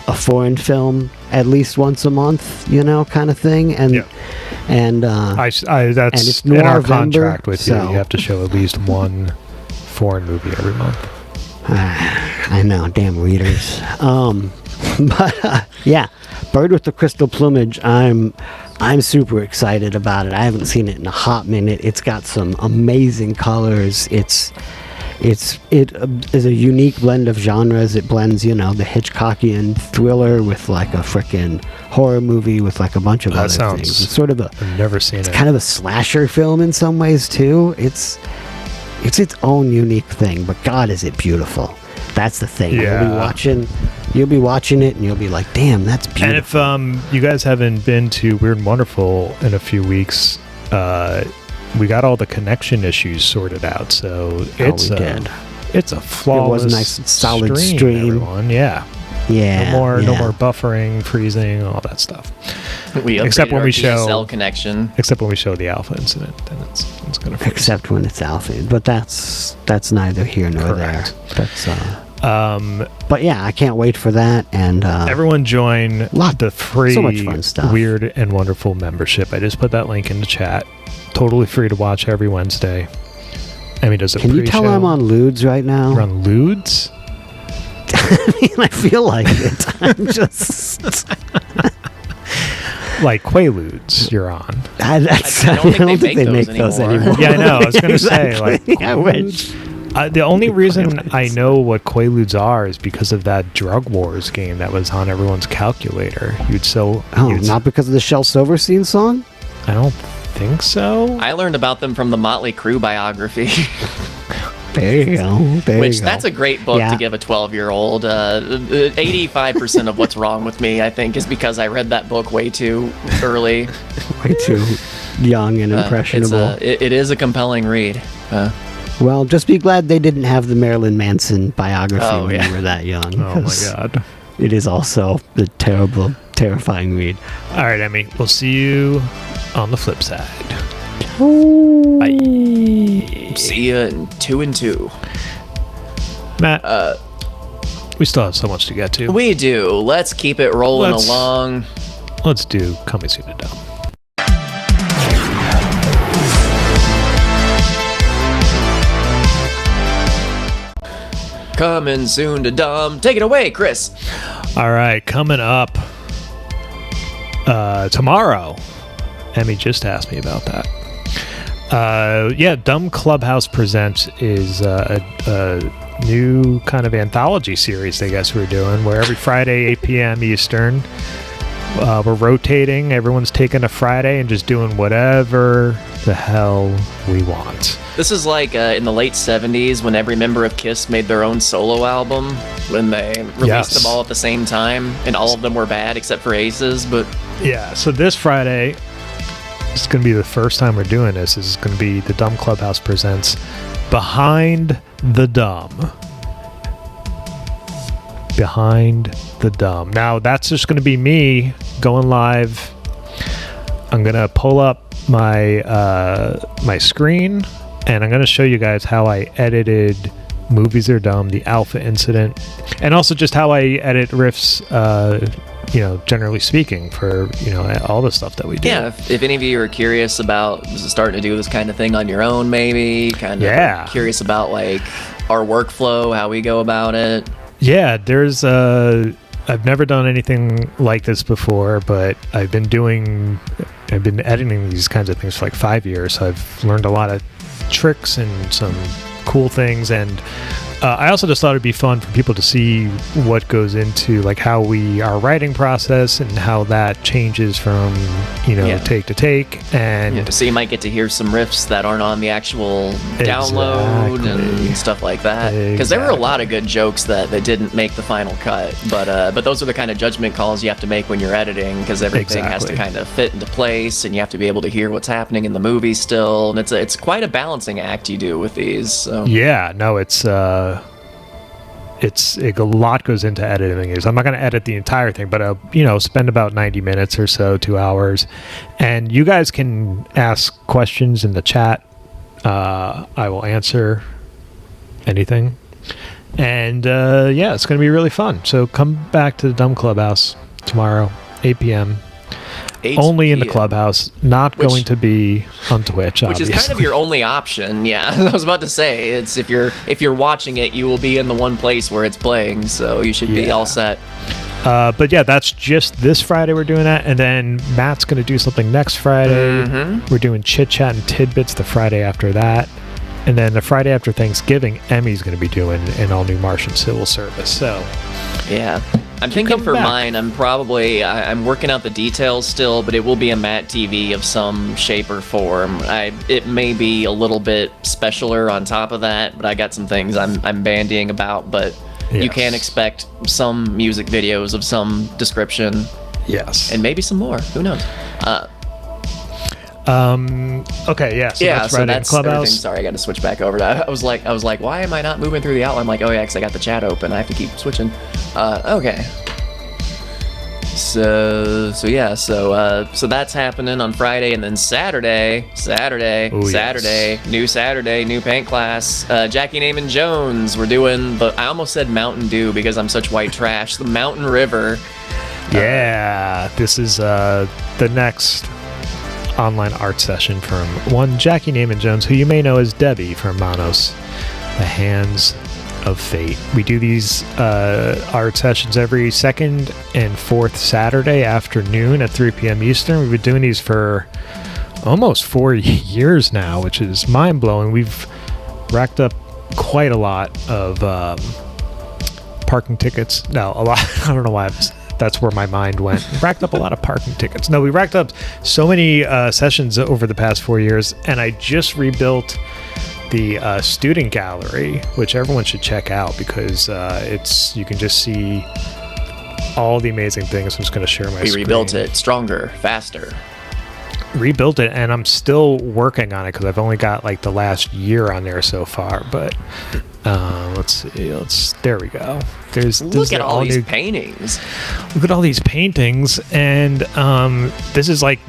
a foreign film at least once a month, kind of thing. And Yeah. and That's and it's in our Noirvember, contract with you. so- You have to show at least one foreign movie every month. I know, damn readers. But yeah, Bird with the Crystal Plumage. I'm super excited about it. I haven't seen it in a hot minute. It's got some amazing colors. It is a unique blend of genres. It blends, the Hitchcockian thriller with like a frickin' horror movie with like a bunch of That other sounds- things. It's sort of I've never seen it. kind of a slasher film in some ways too. It's its own unique thing, but God, is it beautiful. That's the thing. Yeah. You'll be watching it and you'll be like, damn, that's beautiful. And if you guys haven't been to Weird and Wonderful in a few weeks, we got all the connection issues sorted out. So it's we did. It's a flawless, nice and solid stream. Everyone. Yeah. Yeah. No more yeah. buffering, freezing, all that stuff. We Except upgraded when our we show- DSL connection. Except when we show the alpha incident, then it's gonna freeze. Except when it's alpha, but that's neither here nor Correct. there. That's But yeah, I can't wait for that. And everyone join the free so much fun stuff. Weird and Wonderful membership. I just put that link in the chat. Totally free to watch every Wednesday. Emmy does a can you tell pre-show. I'm on Ludes right now? We're on Ludes? I mean, I feel like it. I'm just. Like Quaaludes you're on. I don't think they make those anymore. Yeah, I know. I was going to say, like, Exactly. I wish. the only reason I know what Quaaludes are is because of that Drug Wars game that was on everyone's calculator. Not because of the Shel Silverstein song? I don't think so. I learned about them from the Motley Crue biography, There you go. that's a great book Yeah. to give a 12-year-old. 85% of what's wrong with me, I think, is because I read that book way too early. way too young and It's impressionable. it is a compelling read. Well, just be glad they didn't have the Marilyn Manson biography Oh, when yeah. you were that young. Oh, my 'cause God. It is also a terrible, terrifying read. All right, Emmy. We'll see you on the flip side. See ya in 2 and 2. Matt, we still have so much to get to. We do. Let's keep it rolling Let's- along. Let's do Coming Soon to Dumb. Coming soon to Dumb. Take it away, Chris. All right, coming up tomorrow. Emmy just asked me about that. Dumb Clubhouse Presents is a new kind of anthology series, I guess we're doing, where every Friday, 8 p.m. Eastern, we're rotating. Everyone's taking a Friday and just doing whatever the hell we want. This is like in the late 70s when every member of KISS made their own solo album, when they released Yes. them all at the same time, and all of them were bad except for Ace's, but Yeah, so this Friday, it's going to be the first time we're doing this. This is going to be the Dumb Clubhouse Presents Behind the Dumb. Behind the Dumb. Now, that's just going to be me going live. I'm going to pull up my my screen, and I'm going to show you guys how I edited Movies Are Dumb, the Alpha Incident, and also just how I edit riffs, generally speaking, for, all the stuff that we do. yeah, if any of you are curious about starting to do this kind of thing on your own, maybe, kind of Yeah. curious about like our workflow, how we go about it. Yeah, I've never done anything like this before, but I've been editing these kinds of things for like 5 years, so I've learned a lot of tricks and some cool things, and I also just thought it'd be fun for people to see what goes into like how our writing process and how that changes from take to take, and so you might get to hear some riffs that aren't on the actual download and stuff like that. Because there were a lot of good jokes that didn't make the final cut, but those are the kind of judgment calls you have to make when you're editing, because everything has to kind of fit into place, and you have to be able to hear what's happening in the movie still, and it's quite a balancing act you do with these. So. Yeah, no, it's a lot goes into editing. I'm not going to edit the entire thing, but spend about 90 minutes or so, 2 hours, and you guys can ask questions in the chat. I will answer anything, and it's going to be really fun. So come back to the Dumb Clubhouse tomorrow, 8 p.m. Only in the clubhouse, going to be on Twitch, which is kind of your only option. Yeah, I was about to say, it's if you're watching it, you will be in the one place where it's playing, so you should be all set. But yeah, that's just this Friday we're doing that, and then Matt's going to do something next Friday. We're doing Chit Chat and Tidbits the Friday after that, and then the Friday after Thanksgiving, Emmy's going to be doing an all-new Martian Civil Service. So yeah. I'm thinking for mine, I'm working out the details still, but it will be a Matt TV of some shape or form. It may be a little bit specialer on top of that, but I got some things I'm bandying about, but you can expect some music videos of some description. Yes. And maybe some more. Who knows? Okay, yeah. So that's Clubhouse. Sorry, I got to switch back over. I was like, why am I not moving through the outline? I'm like, oh yeah, because I got the chat open. I have to keep switching. Okay. So that's happening on Friday, and then Saturday, new paint class. Jackie Naaman Jones. We're doing I almost said Mountain Dew because I'm such white trash. The Mountain River. Yeah, this is the next online art session from one Jackie Naaman Jones, who you may know as Debbie from Manos, The Hands of Fate. We do these art sessions every second and fourth Saturday afternoon at 3 p.m. Eastern. We've been doing these for almost 4 years now, which is mind-blowing. We've racked up quite a lot of parking tickets. No, a lot. I don't know why that's where my mind went. Racked up a lot of parking tickets. No, we racked up so many sessions over the past 4 years, and I just rebuilt the student gallery, which everyone should check out because you can just see all the amazing things. I'm just going to share my screen. We rebuilt it stronger, faster. Rebuilt it, and I'm still working on it because I've only got like the last year on there so far, but let's see. There we go. Look at all these paintings. Look at all these paintings, and this is like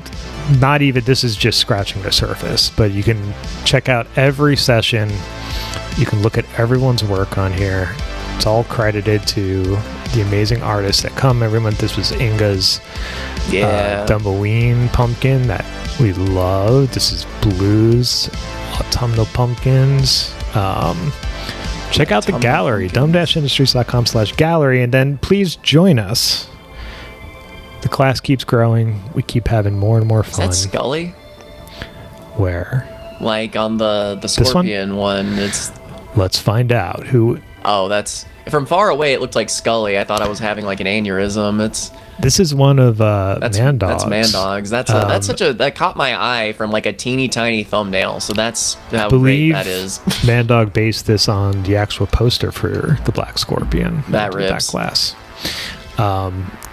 this is just scratching the surface, but you can check out every session. You can look at everyone's work on here. It's all credited to the amazing artists that come every month. This was Inga's Thumbaween pumpkin that we love. This is Blues Autumnal Pumpkins. Check out the gallery, dumb-industries.com/gallery, and then please join us. The class keeps growing. We keep having more and more fun. Is that Scully? Where? Like on the Scorpion one? Let's find out. Who? Oh, that's... From far away, it looked like Scully. I thought I was having like an aneurysm. This is one of Man Dogs. That's Man Dogs. That caught my eye from like a teeny tiny thumbnail. So that's how great that is. Man Dog based this on the actual poster for the Black Scorpion. That rips. That class.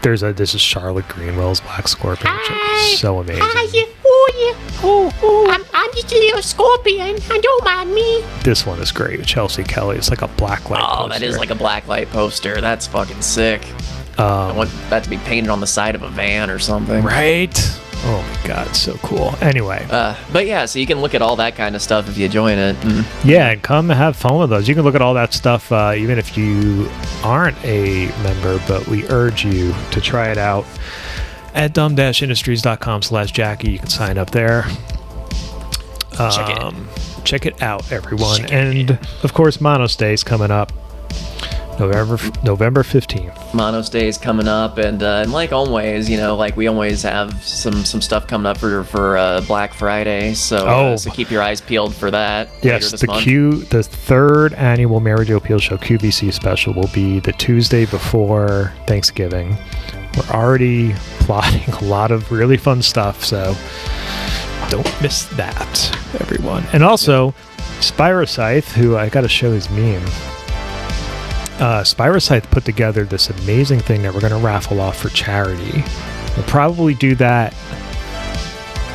This is Charlotte Greenwell's Black Scorpion, which is so amazing. I'm just a little scorpion. Don't mind me. This one is great. Chelsea Kelly. It's like a blacklight poster. That is like a blacklight poster. That's fucking sick. I want that to be painted on the side of a van or something. Right? Oh my god, so cool. Anyway. But yeah, so you can look at all that kind of stuff if you join it. Yeah, and come have fun with us. You can look at all that stuff even if you aren't a member, but we urge you to try it out at dumb-industries.com/Jackie. You can sign up there. Check it out, everyone. Of course, Monos Day is coming up. November 15th. Monos Day is coming up, and like always, like we always have some stuff coming up for Black Friday. So so keep your eyes peeled for that. Yes, later this month. the third annual Mary Jo Pehl Show QVC special will be the Tuesday before Thanksgiving. We're already plotting a lot of really fun stuff, so don't miss that, everyone. And also, Spiroscythe, who I got to show his meme. Spiroscythe put together this amazing thing that we're going to raffle off for charity. We'll probably do that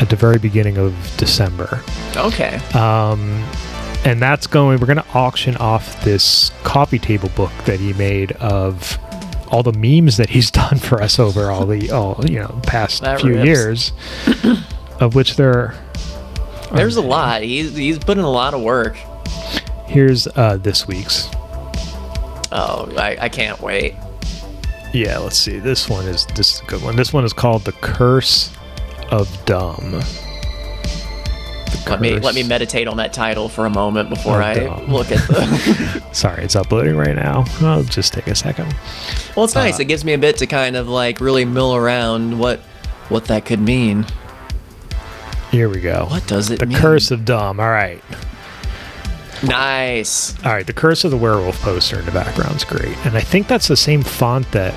at the very beginning of December. Okay. And that's we're going to auction off this coffee table book that he made of all the memes that he's done for us over past That few rips. years, of which There's a lot. He's put in a lot of work. Here's this week's. Oh, I can't wait. Yeah, let's see. This is a good one. This one is called The Curse of Dumb. Let me meditate on that title for a moment before I dumb. look at the. Sorry, it's uploading right now. I'll just take a second. Well, it's nice. It gives me a bit to kind of like really mill around what that could mean. Here we go. What does it The mean? Curse of Dumb. All right. Nice. All right. The Curse of the Werewolf poster in the background's great. And I think that's the same font that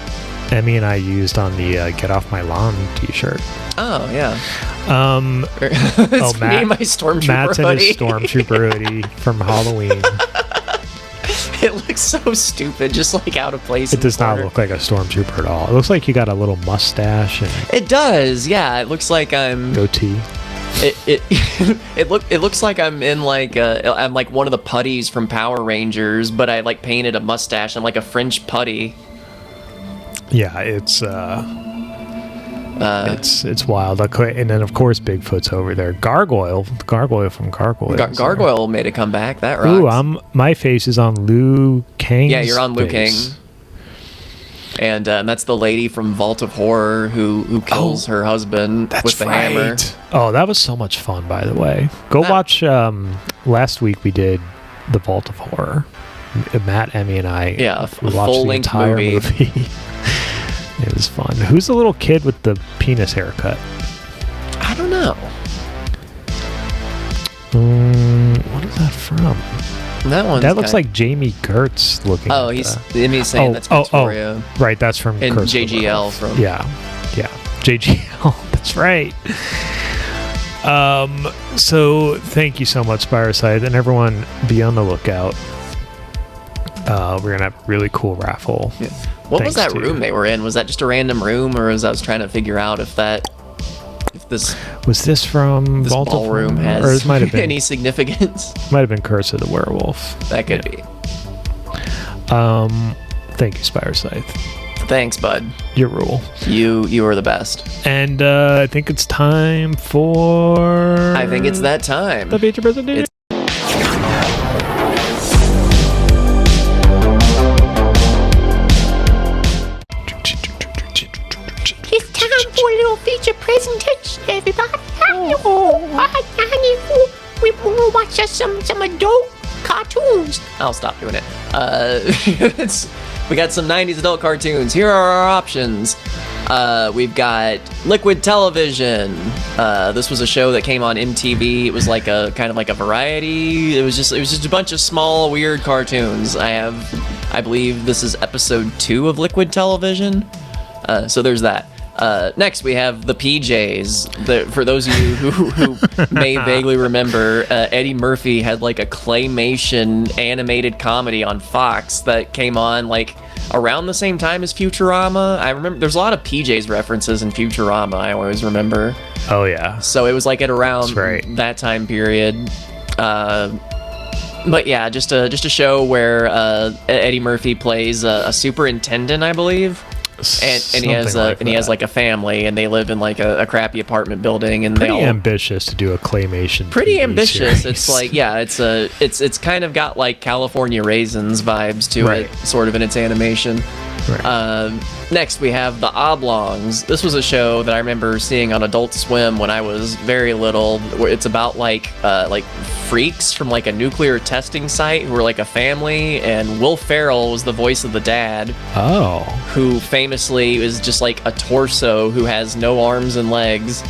Emmy and I used on the Get Off My Lawn t-shirt. Oh, yeah. It's me and my Stormtrooper Matt's in hoodie. his Stormtrooper hoodie from Halloween. It looks so stupid, just like out of place. It does not look like a Stormtrooper at all. It looks like you got a little mustache and It does, yeah. It looks like I'm. goatee. It looks like I'm in I'm like one of the putties from Power Rangers, but I like painted a mustache. I'm like a French putty. Yeah, it's wild. Okay, and then of course Bigfoot's over there. Gargoyle from Gargoyle. Gargoyle made a comeback. That rocks. Ooh, my face is on Liu Kang's Yeah, you're on Liu Kang. face. And that's the lady from Vault of Horror who kills her husband with the hammer. Oh, that was so much fun, by the way. Go watch. Last week we did the Vault of Horror. Matt, Emmy, and I a watched the full-length entire movie. It was fun. Who's the little kid with the penis haircut? I don't know. What is that from? That looks like Jamie Gertz looking. Oh, he's saying that's Victoria. Right, that's from And Curse of the JGL Werewolf. from. Yeah, JGL. That's right. So thank you so much, Spiroscythe, and everyone be on the lookout. We're gonna have a really cool raffle. Yeah. What was that Thanks to- room they were in? Was that just a random room, or was I was trying to figure out if this Was this from this Vault of ballroom Horror? has Or it might have been any significance? might have been Curse of the Werewolf. That could be. Thank you, Spiroscythe. Thanks, bud. Your rule. You are the best. And I think it's time for. I think it's that time. the feature presentation. It's time for a little feature presentation, everybody. We will watch some adult cartoons. I'll stop doing it. We got some 90s adult cartoons. Here are our options. We've got Liquid Television. This was a show that came on MTV. It was like a kind of like a variety. It was just a bunch of small weird cartoons. I believe this is episode 2 of Liquid Television. So there's that. Next, we have the PJs. For those of you who may vaguely remember, Eddie Murphy had like a claymation animated comedy on Fox that came on like around the same time as Futurama. I remember there's a lot of PJs references in Futurama. I always remember. Oh yeah. So it was like at around That's right. that time period. But yeah, just a show where Eddie Murphy plays a superintendent, I believe. And he has like a family, and they live in like a crappy apartment building, and Pretty they all ambitious to do a claymation. pretty TV ambitious. series. It's like it's kind of got like California Raisins vibes to Right. it, sort of in its animation. Right. Next, we have The Oblongs. This was a show that I remember seeing on Adult Swim when I was very little. Where it's about like freaks from like a nuclear testing site who are like a family, and Will Ferrell was the voice of the dad. Oh. Who famously is just like a torso who has no arms and legs.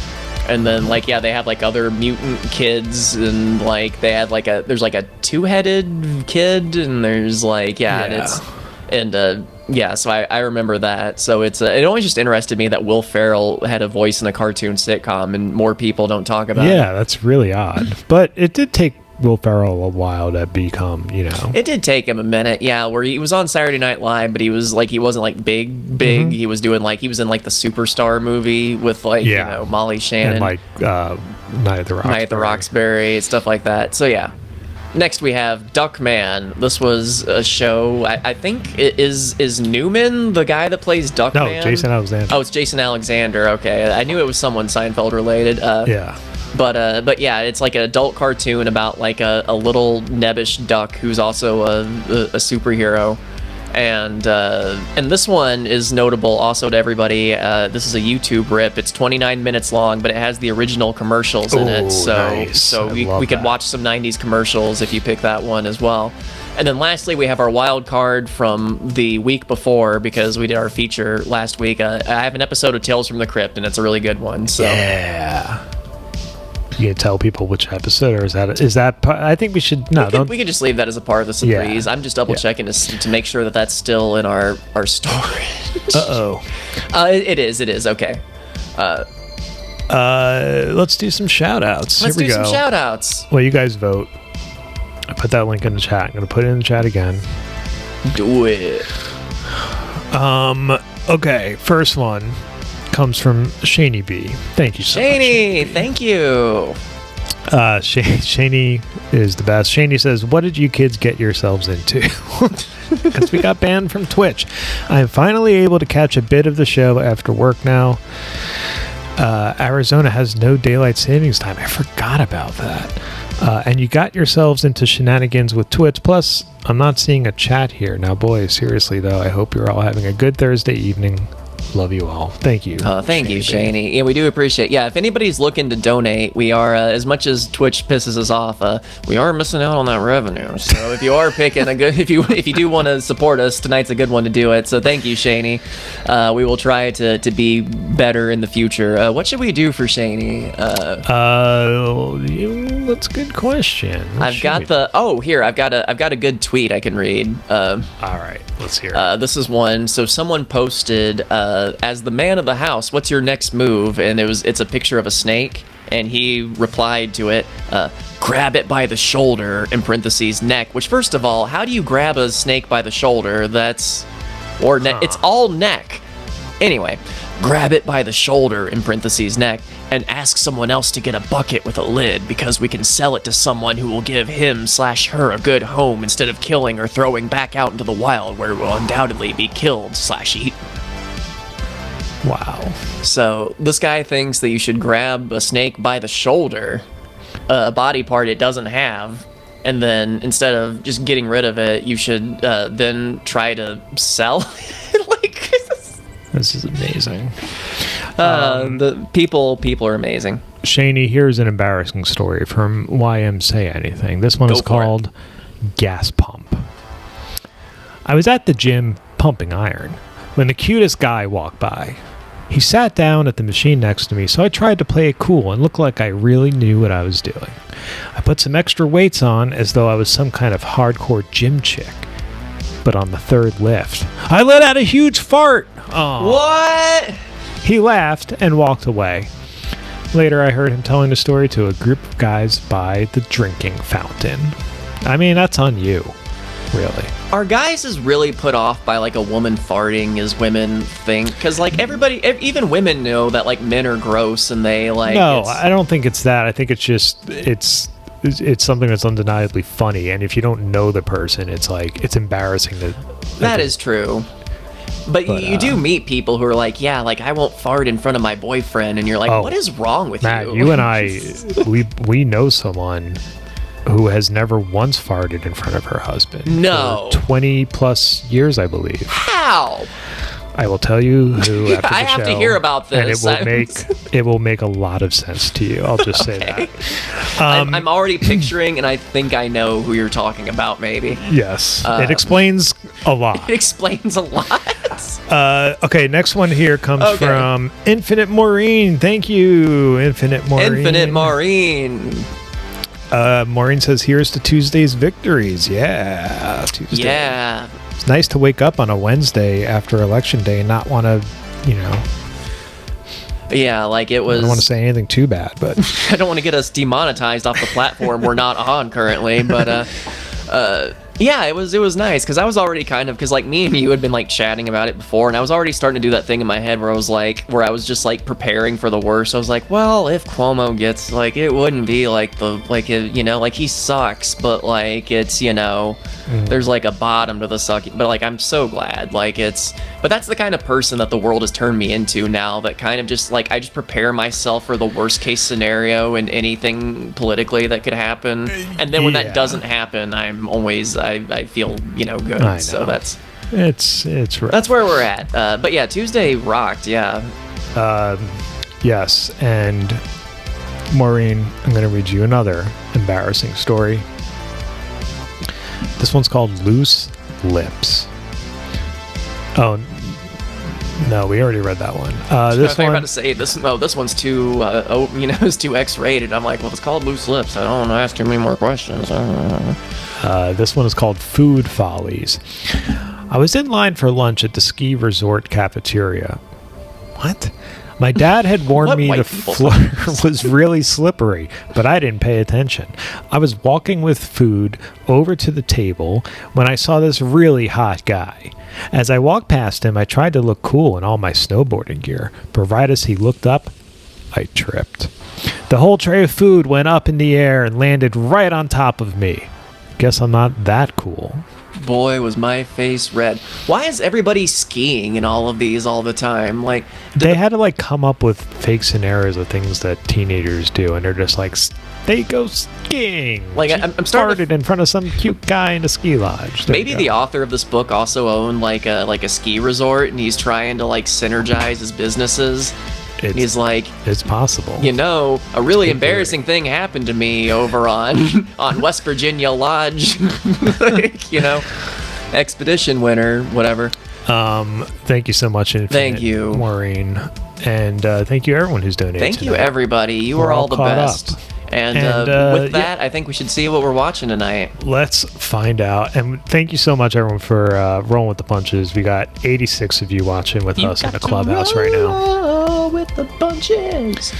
And then they have like other mutant kids, and like they had there's like a two-headed kid, and there's so I remember that. So it always just interested me that Will Ferrell had a voice in a cartoon sitcom, and more people don't talk about it. Yeah, that's really odd. But it did take Will Ferrell a while to become, It did take him a minute, yeah, where he was on Saturday Night Live, but he wasn't like big. Mm-hmm. He was doing he was in like the Superstar movie with Molly Shannon. And Night at the Roxbury, stuff like that. So yeah. Next we have Duckman. This was a show, I think it is Newman the guy that plays Duckman? No, Jason Alexander. Oh, it's Jason Alexander, okay. I knew it was someone Seinfeld related. Yeah. But yeah, it's like an adult cartoon about like a little nebbish duck who's also a superhero, and this one is notable also to everybody. This is a YouTube rip. It's 29 minutes long, but it has the original commercials in it. So nice. So we could watch some 90s commercials if you pick that one as well. And then lastly, we have our wild card from the week before, because we did our feature last week. I have an episode of Tales from the Crypt, and it's a really good one. So yeah. You can tell people which episode, or is that I think we should we could just leave that as a part of the surprise. Yeah. I'm just double checking to make sure that that's still in our storage. It is okay. Let's do some shout outs. Let's do some shout outs. Well, you guys vote. I put that link in the chat. I'm gonna put it in the chat again. Do it. Okay, first one comes from Shaney B. Thank you so much. Shaney, thank you. Shaney is the best. Shaney says, "What did you kids get yourselves into?" Because we got banned from Twitch. I am finally able to catch a bit of the show after work now. Arizona has no daylight savings time. I forgot about that. And you got yourselves into shenanigans with Twitch. Plus, I'm not seeing a chat here. Now, boys, seriously, though, I hope you're all having a good Thursday evening. Love you all. Thank you. Thank you, Shaney. Yeah, we do appreciate. Yeah, if anybody's looking to donate, we are as much as Twitch pisses us off, we are missing out on that revenue. So if you are picking a good, if you do want to support us, tonight's a good one to do it. So thank you, Shaney. We will try to be better in the future. What should we do for Shaney? That's a good question. I've got a good tweet I can read. All right, let's hear it. This is one. So someone posted. As the man of the house, what's your next move? And it's a picture of a snake, and he replied to it, grab it by the shoulder, in parentheses, neck. Which, first of all, how do you grab a snake by the shoulder? It's all neck. Anyway, grab it by the shoulder, in parentheses, neck, and ask someone else to get a bucket with a lid, because we can sell it to someone who will give him/her a good home instead of killing or throwing back out into the wild, where it will undoubtedly be killed/eaten. Wow. So this guy thinks that you should grab a snake by the shoulder, a body part it doesn't have, and then instead of just getting rid of it, you should then try to sell it. This is amazing. The people are amazing. Shaney, here's an embarrassing story from YM Say Anything. This one is called Gas Pump. I was at the gym pumping iron when the cutest guy walked by. He sat down at the machine next to me, so I tried to play it cool and look like I really knew what I was doing. I put some extra weights on as though I was some kind of hardcore gym chick. But on the third lift, I let out a huge fart. Oh. What? He laughed and walked away. Later, I heard him telling the story to a group of guys by the drinking fountain. I mean, that's on you. Really. Are guys is really put off by like a woman farting as women think? Because like everybody, even women know that like men are gross and they like. No, I don't think it's that. I think it's just it's something that's undeniably funny, and if you don't know the person, it's like it's embarrassing that is true. But you do meet people who are like, yeah, like I won't fart in front of my boyfriend, and you're like, what is wrong with Matt, you? You and I, we know someone who has never once farted in front of her husband. No. For 20 plus years, I believe. How? I will tell you who after the I have to show, hear about this. and it will make a lot of sense to you. I'll just say that. I'm already picturing, and I think I know who you're talking about. Maybe. Yes, it explains a lot. It explains a lot. Okay, next one here comes from Infinite Maureen. Thank you, Infinite Maureen. Infinite Maureen. Maureen says, "Here's to Tuesday's victories." Yeah, Tuesday. Yeah. It's nice to wake up on a Wednesday after Election Day and not want to, Yeah, like it was. I don't want to say anything too bad, but I don't want to get us demonetized off the platform we're not on currently, but yeah, it was nice because I was already because like me and you had been like chatting about it before, and I was already starting to do that thing in my head where I was just like preparing for the worst. I was like, well, if Cuomo gets it wouldn't be like he sucks, but like it's there's like a bottom to the sucking. But like I'm so glad but that's the kind of person that the world has turned me into now. That kind of just I just prepare myself for the worst case scenario and anything politically that could happen, and then when that doesn't happen, I'm always I feel good. I know. So that's right. that's where we're at. But yeah, Tuesday rocked. Yeah. Yes, and Maureen, I'm going to read you another embarrassing story. This one's called Loose Lips. Oh, no, we already read that one. This I'm one, about to say this one's too it's too X-rated. I'm like, well, it's called Loose Lips. I don't want to ask too many more questions. this one is called Food Follies. I was in line for lunch at the ski resort cafeteria. What? My dad had warned me the floor was really slippery, but I didn't pay attention. I was walking with food over to the table when I saw this really hot guy. As I walked past him, I tried to look cool in all my snowboarding gear, but right as he looked up, I tripped. The whole tray of food went up in the air and landed right on top of me. Guess I'm not that cool. Boy, was my face red. Why is everybody skiing in all of these all the time? Like they had to come up with fake scenarios of things that teenagers do, and they're just like, they go skiing. Like I'm starting in front of some cute guy in a ski lodge. There maybe the author of this book also owned like a ski resort, and he's trying to synergize his businesses. He's like, it's possible. A really embarrassing thing happened to me over on West Virginia Lodge. Expedition winner, whatever. Thank you so much, Infinite. Thank you, Maureen, and thank you everyone who's donated. Thank you everybody. You are all the best. Up. And with that, I think we should see what we're watching tonight. Let's find out. And thank you so much, everyone, for rolling with the punches. We got 86 of you watching with us in the clubhouse right now. With the punches.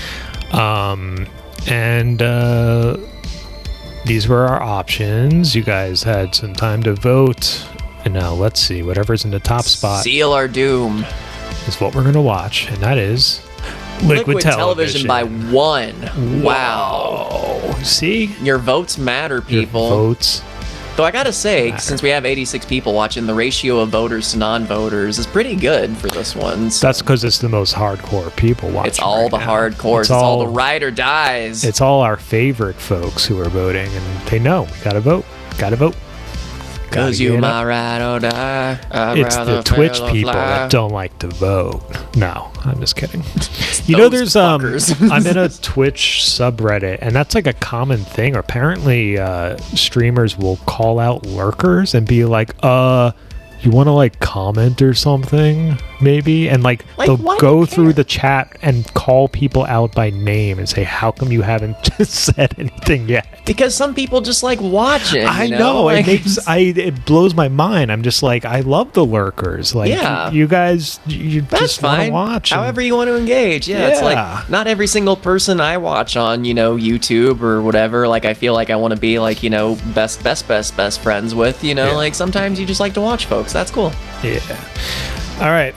These were our options. You guys had some time to vote. And now let's see. Whatever's in the top spot Seal our doom is what we're going to watch. And that is Liquid Television by 1. Wow. See? Your votes matter, people. Your votes. Though I gotta say, since we have 86 people watching, the ratio of voters to non-voters is pretty good for this one. So. That's because it's the most hardcore people watching. It's all the hardcores. It's all the ride or dies. It's all our favorite folks who are voting, and they know we gotta vote. Gotta vote. Because you my ride or die. It's the Twitch people that don't like to vote. No, I'm just kidding. There's I'm in a Twitch subreddit, and that's a common thing. Apparently, streamers will call out lurkers and be like, you want to comment or something, maybe? And they'll go through the chat and call people out by name and say, how come you haven't said anything yet? Because some people just like watching. I know. It blows my mind. I'm just I love the lurkers. You guys, that's just want to watch. However you want to engage. Yeah. It's not every single person I watch on, YouTube or whatever. I feel like I want to be best friends with, sometimes you just like to watch folks. That's cool. Yeah. All right.